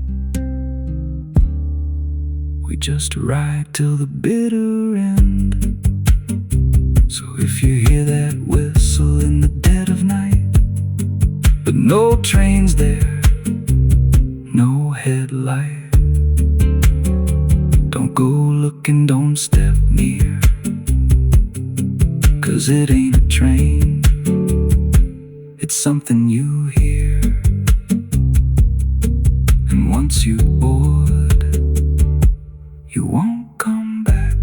we just ride till the bitter end. So if you hear that whistle in the dead of night, but no trains there, no headlight, don't go looking, don't step near, 'cause it ain't a train, it's something you hear. And once you board, you won't come back,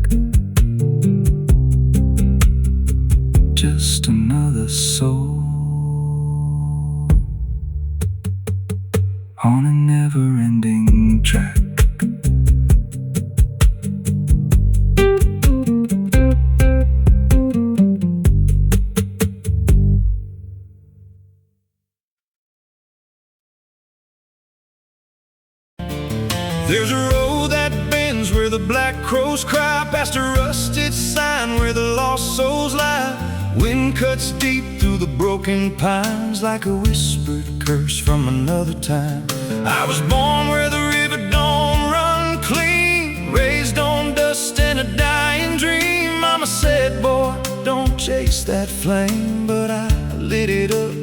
just another soul on a never-ending track. There's a road that bends where the black crows cry, past a rusted sign where the lost souls lie. Wind cuts deep through the broken pines like a whispered curse from another time. I was born where the river don't run clean, raised on dust and a dying dream. Mama said, boy, don't chase that flame, but I lit it up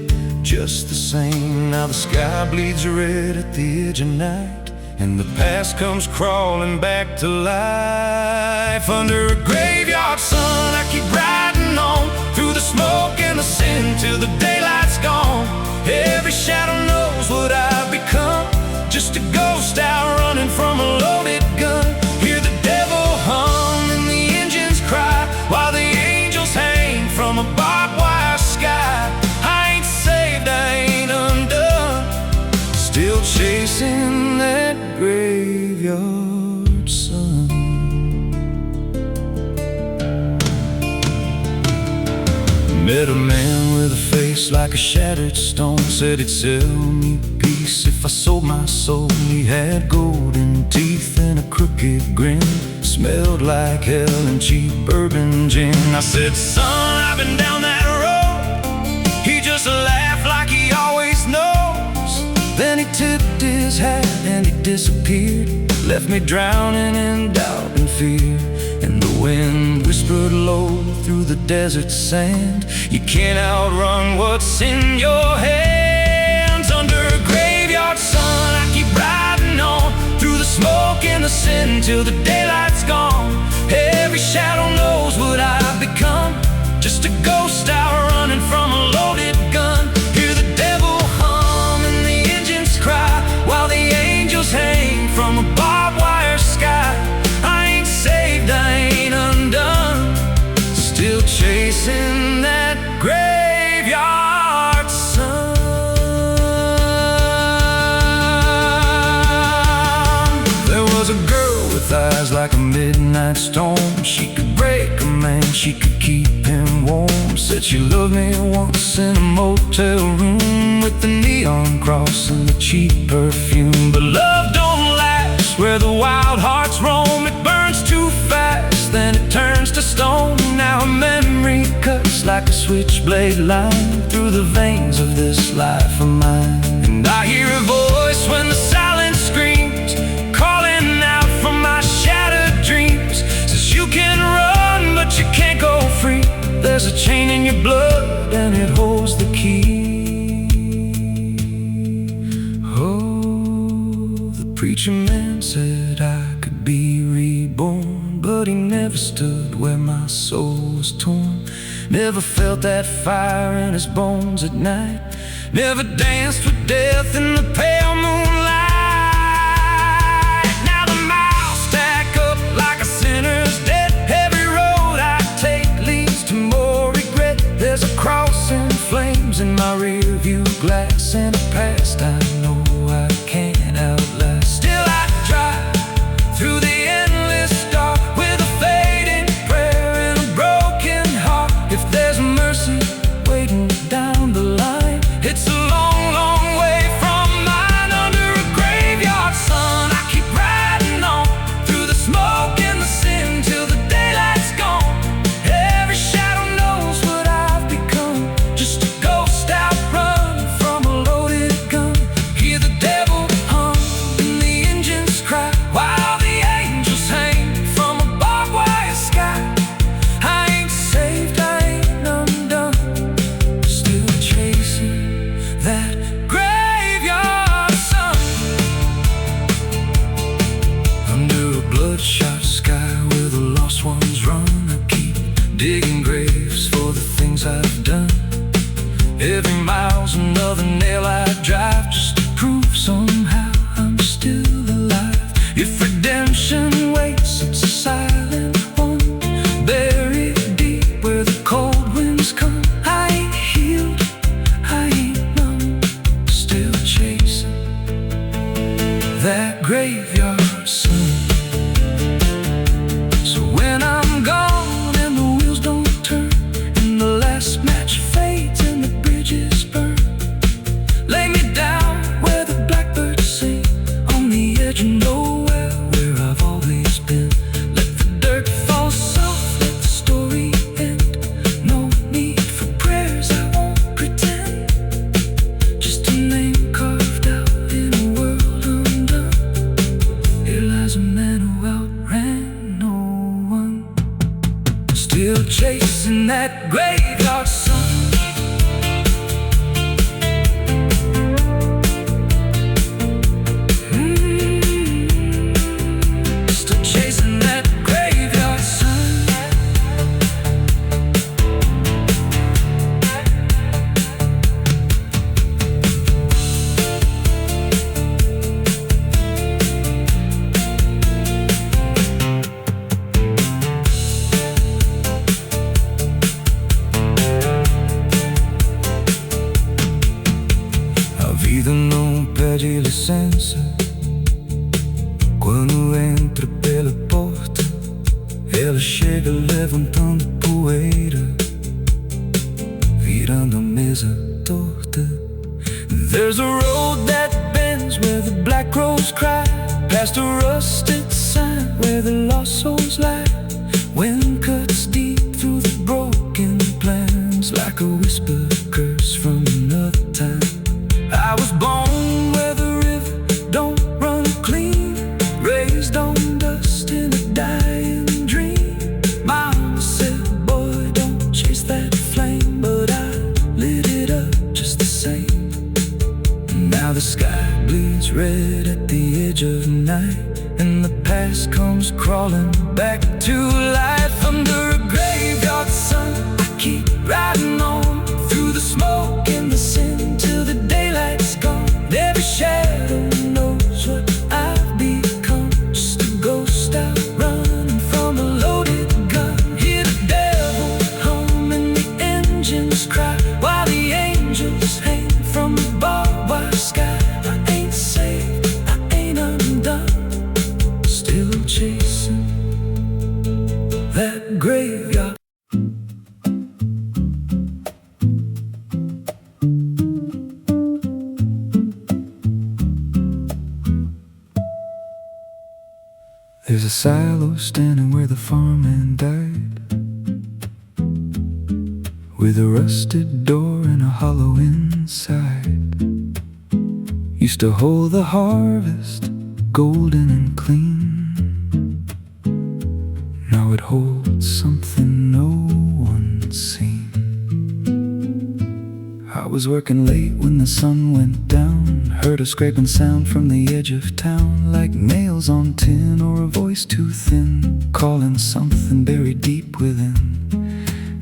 just the same. Now the sky bleeds red at the edge of night, and the past comes crawling back to life. Under a graveyard sun, I keep riding on through the smoke and the sin till the daylight's gone. Every shadow knows what I've become, just a ghost out running from a loaded gun. Hear the devil hum and the engines cry while the angels hang from a barbed wire sky. I ain't saved, I ain't undone, still chasing that graveyard sun. Met a man with a face like a shattered stone, said he'd sell me peace if I sold my soul. He had golden teeth and a crooked grin, smelled like hell and cheap bourbon gin. I said, son, I've been down that road. He just laughed like he always knows. Then he tipped his hat and he disappeared, left me drowning in doubt and fear. And the wind whispered low through the desert sand, you can't outrun what's in your hands. Under a graveyard sun, I keep riding on through the smoke and the sin till the daylight's gone. Every shadow knows what I've become, just a ghost out running from a loaded gun. Hear the devil hum and the engine midnight storm. She could break a man, she could keep him warm. Said she loved me once in a motel room, with the neon cross and the cheap perfume. But love don't last where the wild hearts roam. It burns too fast, then it turns to stone. Now a memory cuts like a switchblade line through the veins of this life of mine. And I hear a voice when the silence screams, calling out from my shattered dreams. Says you can run, but you can't go free. There's a chain in your blood and it holds the key. Oh, the preacher man said I could be reborn, but he never stood where my soul was torn. Never felt that fire in his bones at night. Never danced with death in the pale moonlight. Now the miles stack up like a sinner's debt. Every road I take leads to more regret. There's a cross in flames in my rearview glass, and a past I know I can't outlast. Still I drive through the endless dark with a fading prayer and a broken heart. If there's mercy waiting down the line, it's a long, long way from mine. Under a graveyard sun, I keep riding on through the smoke and the sin till the daylight's gone. Every shadow knows what I've become, just a ghost out running from a loaded gun. Hear the devil hum and the engines cry, while the angels hang from a barbed wire sky. I ain't saved, I ain't undone, still chasing that graveyard sun. Under a bloodshot sky where the lost ones run, I keep digging graves for the things I've done. Every mile's another nail I drive, just to prove somehow I'm still alive. If redemption waits, it's a silent one, buried deep where the cold winds come. I ain't healed, I ain't numb, still chasing that graveyard sun. So when I'm gone and the wheels don't turn, and the last match fades and the bridges burn, lay me down where the blackbirds sing, on the edge of nowhere where I've always been. Let the dirt fall soft, let the story end. No need for prayers, I won't pretend, just a name carved out in a world undone. Here lies a man who outran no one, still chasing that graveyard sun. Still chasing that graveyard sun. A vida não pede licença quando entra pela porta. Ela chega levantando poeira, virando a mesa torta. There's a road that bends where the black crows cry, past a rusted sign where the lost souls lie. Wind cuts deep through the broken plans, like a whispered curse from another time. I was born where the river don't run clean, raised on dust in a dying dream. Mama said, boy, don't chase that flame, but I lit it up just the same. Now the sky bleeds red at the edge of night, and the past comes crawling back to life. Under a graveyard sun, I keep riding on through There's a silo standing where the farmhand died, with a rusted door and a hollow inside. Used to hold the harvest, golden and clean. Now it holds something no one's seen. I was working late when the sun went down, heard a scraping sound from the edge of town, like nails on tin or a voice too thin, calling something buried deep within.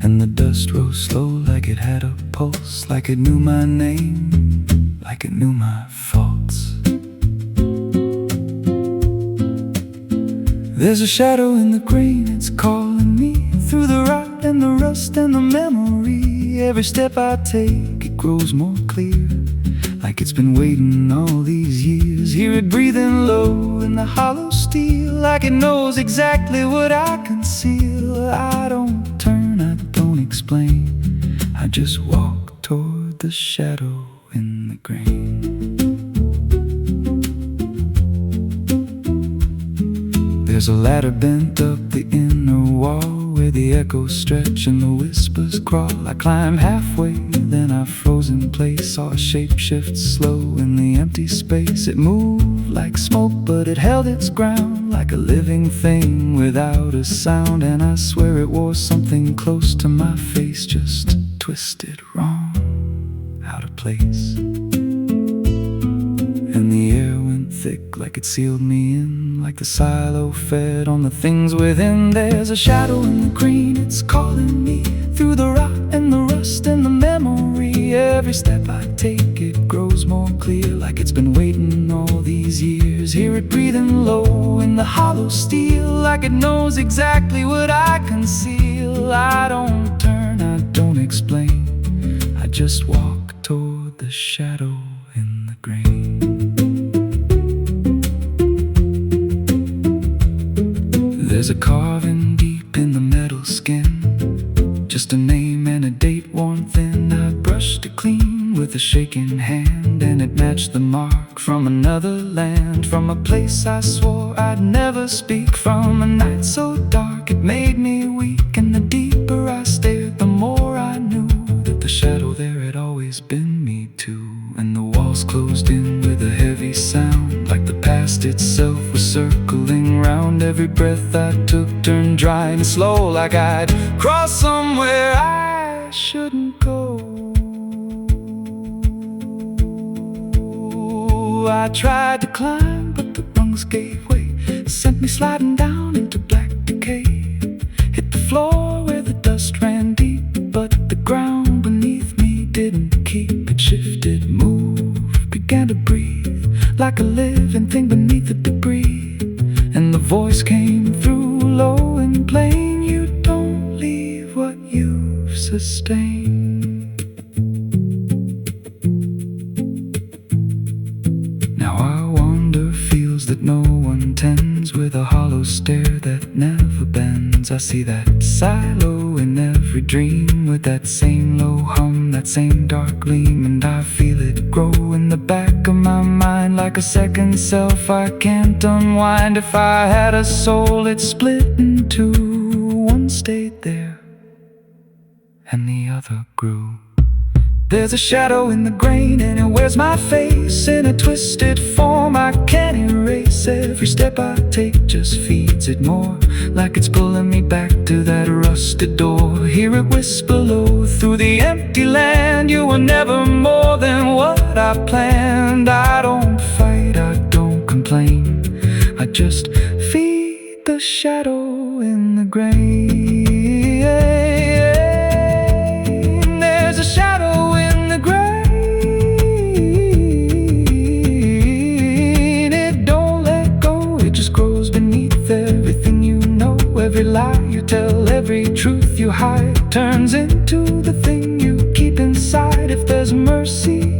And the dust rose slow like it had a pulse, like it knew my name, like it knew my faults. There's a shadow in the grain, it's calling me through the rot and the rust and the memory. Every step I take, it grows more clear, like it's been waiting all these years. Hear it breathing low in the hollow steel, like it knows exactly what I conceal. I don't turn, I don't explain, I just walk toward the shadow in the grain. There's a ladder bent up the inner wall, where the echoes stretch and the whispers crawl. I climb halfway, then I froze in place, saw a shape shift slow in the empty space. It moved like smoke, but it held its ground, like a living thing without a sound. And I swear it wore something close to my face, just twisted wrong, out of place. And the air went thick, like it sealed me in, like the silo fed on the things within. There's a shadow in the green, it's calling me through the rot and the rust and the memory. Every step I take, it grows more clear, like it's been waiting all these years. Hear it breathing low in the hollow steel, like it knows exactly what I conceal. I don't turn, I don't explain, I just walk toward the shadow in the grain. There's a carving deep in the metal skin, just a name and a date worn thin. I brushed it clean with a shaking hand, and it matched the mark from another land, from a place I swore I'd never speak, from a night so dark it made me weak. And the deeper I stared, the more I knew that the shadow there had always been me too. And the walls closed in with a heavy sound, like the past itself was circling round. Every breath I took turned dry and slow, like I'd crossed somewhere I shouldn't go. I tried to climb, but the rungs gave way, sent me sliding down into black decay. Hit the floor where the dust ran deep, but the ground beneath me didn't keep. It shifted, moved, began to breathe, like a living thing beneath the debris. And the voice came through low and plain, you don't leave what you've sustained. Now I wander fields that no one tends, with a hollow stare that never bends. I see that silo in every dream, with that same low hum, that same dark gleam. And I feel it grow in the back of my mind, like a second self I can't unwind. If I had a soul, it split in two. One stayed there and the other grew. There's a shadow in the grain, and it wears my face in a twisted form I can't erase. Every step I take just feeds it more, like it's pulling me back to that rusted door. Hear it whisper low through the empty land, you were never more than what I planned. I don't fight, I don't complain, I just feed the shadow in the grain. There's a shadow in the grain, it don't let go, it just grows beneath everything you know. Every lie you tell, every truth you hide, turns into the thing you keep inside. If there's mercy,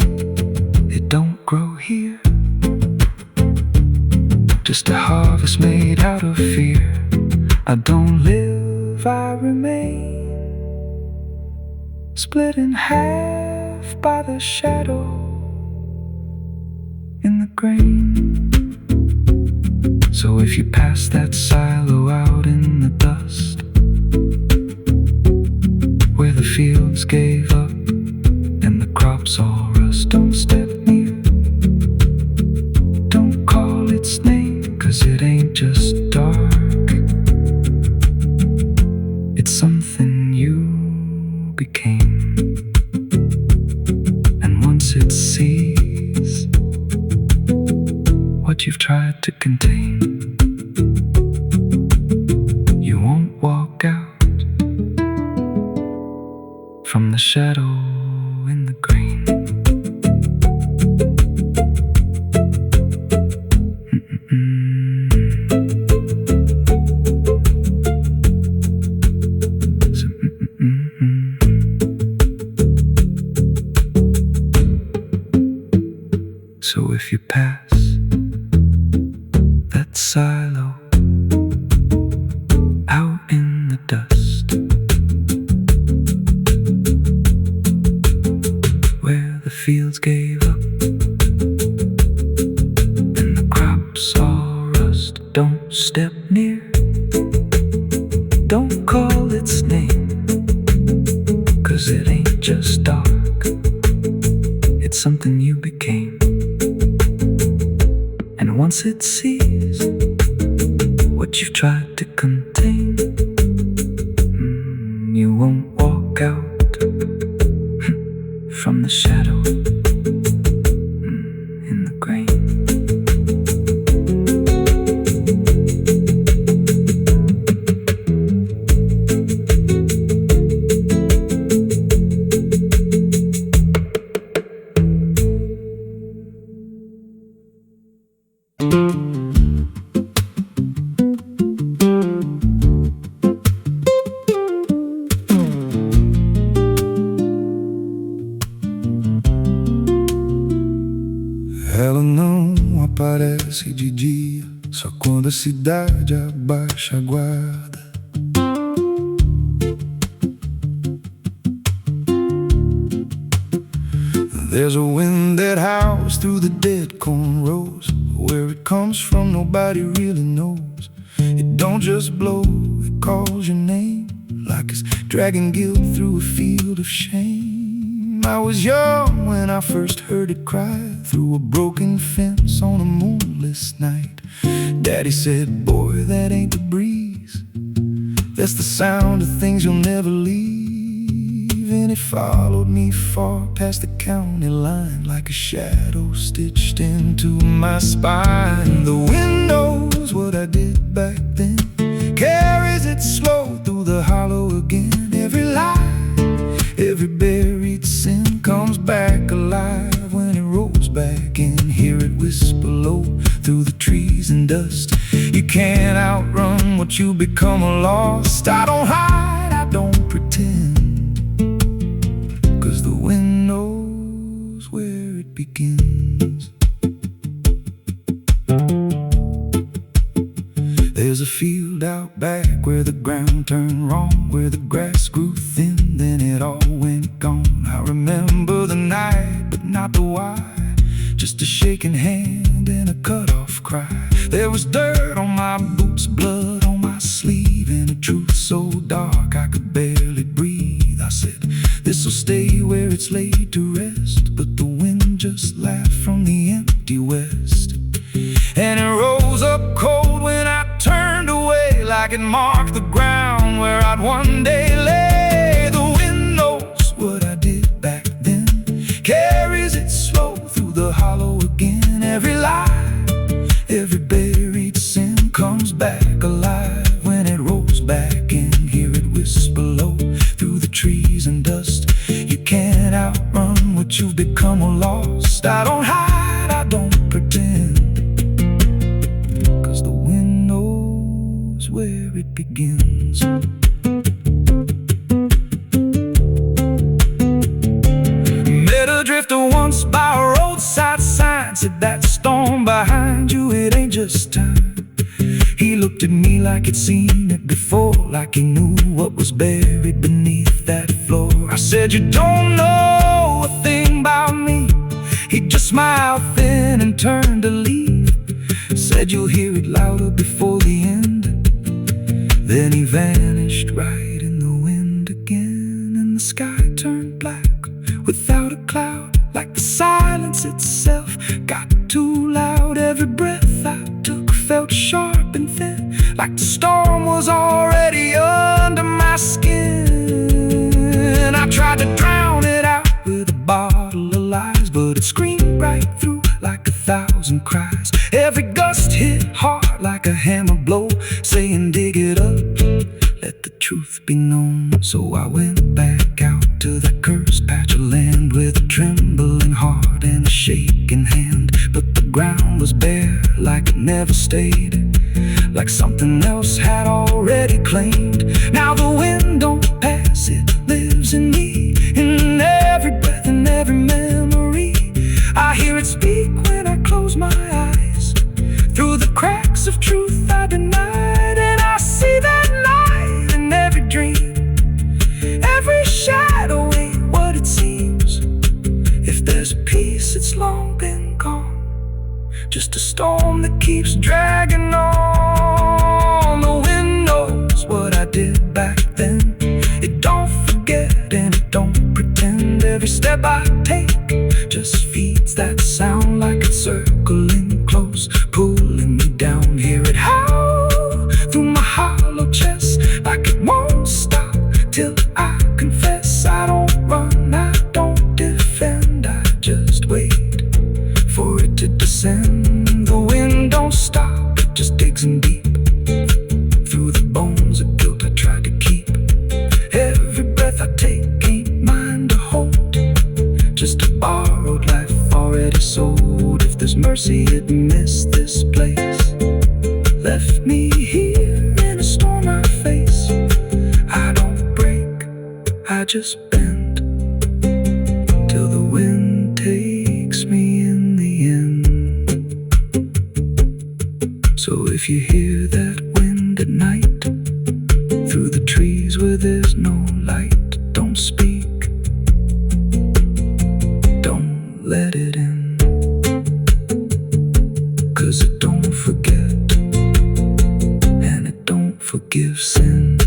it don't grow here, just a harvest made out of fear. I don't live, I remain, split in half by the shadow in the grain. So if you pass that silo out in the dust, where the fields gave up and the crops all rust, don't step near. Don't call its name, 'cause it ain't just dark. It's something you became. And once it sees what you've tried to contain, you won't walk out from the shadow in the grain. So if you pass that silo out in the dust, where the fields gave up and the crops all rust, don't step near. Don't call its name, 'cause it ain't just dark. It's something you became. And once it sees what you've tried to contain, you won't walk out from the shadow in the grain. Ela não aparece de dia, só quando a cidade abaixa a guarda. There's a wind that howls through the dead corn rows. Where it comes from nobody really knows. It don't just blow, it calls your name, like it's dragging guilt through a field of shame. I was young when I first heard it cry through a broken fence on a moonless night. Daddy said, boy, that ain't the breeze, that's the sound of things you'll never leave. And it followed me far past the county line, like a shadow stitched into my spine. The wind knows what I did back then, carries it slow through the hollow again. Every lie, every buried sin comes back alive when it rolls back in. Hear it whisper low through the trees and dust. You can't outrun what you become lost. I don't hide, I don't pretend, 'cause the wind knows where it begins. There's a field out back where the ground turned wrong, where the grass grew thin, then it all went gone. I remember the night, but not the why, just a shaking hand and a cut-off cry. There was dirt on my boots, blood on my sleeve, and a truth so dark I could barely breathe. I said, this'll stay where it's laid to rest, but the wind just laughed from the empty west. And it rose up cold when I turned away, like it marked the ground where I'd one day lay. The wind knows what I did back then, carries it slow through the hollow again. Every lie, every buried sin comes back alive when it rolls back in. Hear it whisper low through the trees and dust. You can't outrun what you've become or lost. I don't hide, I don't pretend, 'cause the wind knows where it begins. Met a drifter once by a roadside sign, said that storm behind you, it ain't just time. He looked at me like he'd seen it before, like he knew what was buried beneath that floor. I said, you don't know a thing about me. He just smiled thin and turned to leave. Said, Said you'll hear it louder before the end. Then he vanished right in the wind again, and the sky turned black without a cloud, like the silence itself got too loud. Every breath I took felt sharp and thin, like the storm was already under my skin. I tried to drown it out with a bottle of lies, but it screamed right through like 1,000 cries. Every gust hit hard like a hammer blow, saying dig it up, let the truth be known. So I went back out to that cursed patch of land with a trembling heart and a shaking hand. But the ground was bare like it never stayed, like something else had already claimed. Now the wind don't pass, it lives in me, in every breath and every memory. I hear it speak when I close my eyes, through the cracks of truth I denied. And I see that light in every dream, every shadow ain't what it seems. If there's peace, it's long been gone, just a storm that keeps dragging on. The wind knows what I did back then. It don't forget and it don't pretend. Every step I take just feeds that sound, like it's circling close, pulling me down. Hear it howl through my hollow chest, like it won't stop till I confess. I don't run, I don't defend, I just wait for it to descend. The wind don't stop, it just digs in deep, through the bones of guilt I tried to keep. Every breath I take ain't mine to hold, just a borrowed life already sold. If there's mercy, it missed this place, left me here in a storm I face. I don't break, I just bend, till the wind takes me in the end. So if you hear that wind at night, through the trees where there's no light, don't speak, don't let it in, 'cause it don't forget and it don't forgive sin.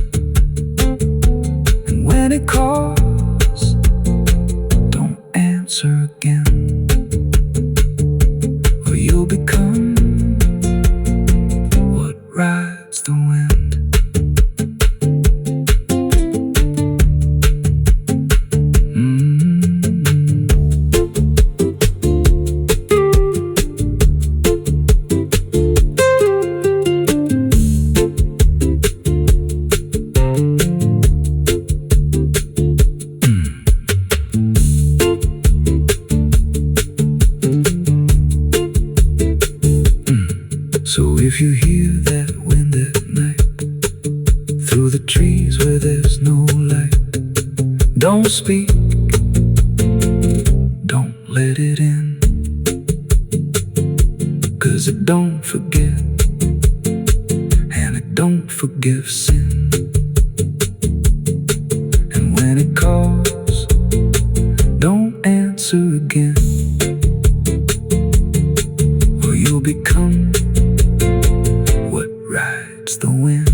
And when it calls, don't answer again, or you'll become what rides the wind. So if you hear that wind at night, through the trees where there's no light, don't speak, don't let it in, 'cause it don't forget and it don't forgive sin. And when it calls, don't answer again, or you'll become what rides the wind.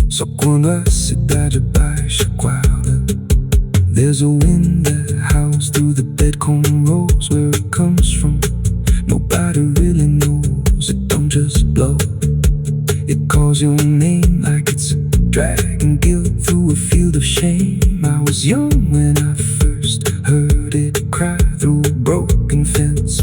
Só quando a cidade baixa a guarda, there's a wind that howls through the dead corn rows. Where it comes from, nobody really knows. It don't just blow, it calls your name like it's dragging guilt through a field of shame. I was young when I first heard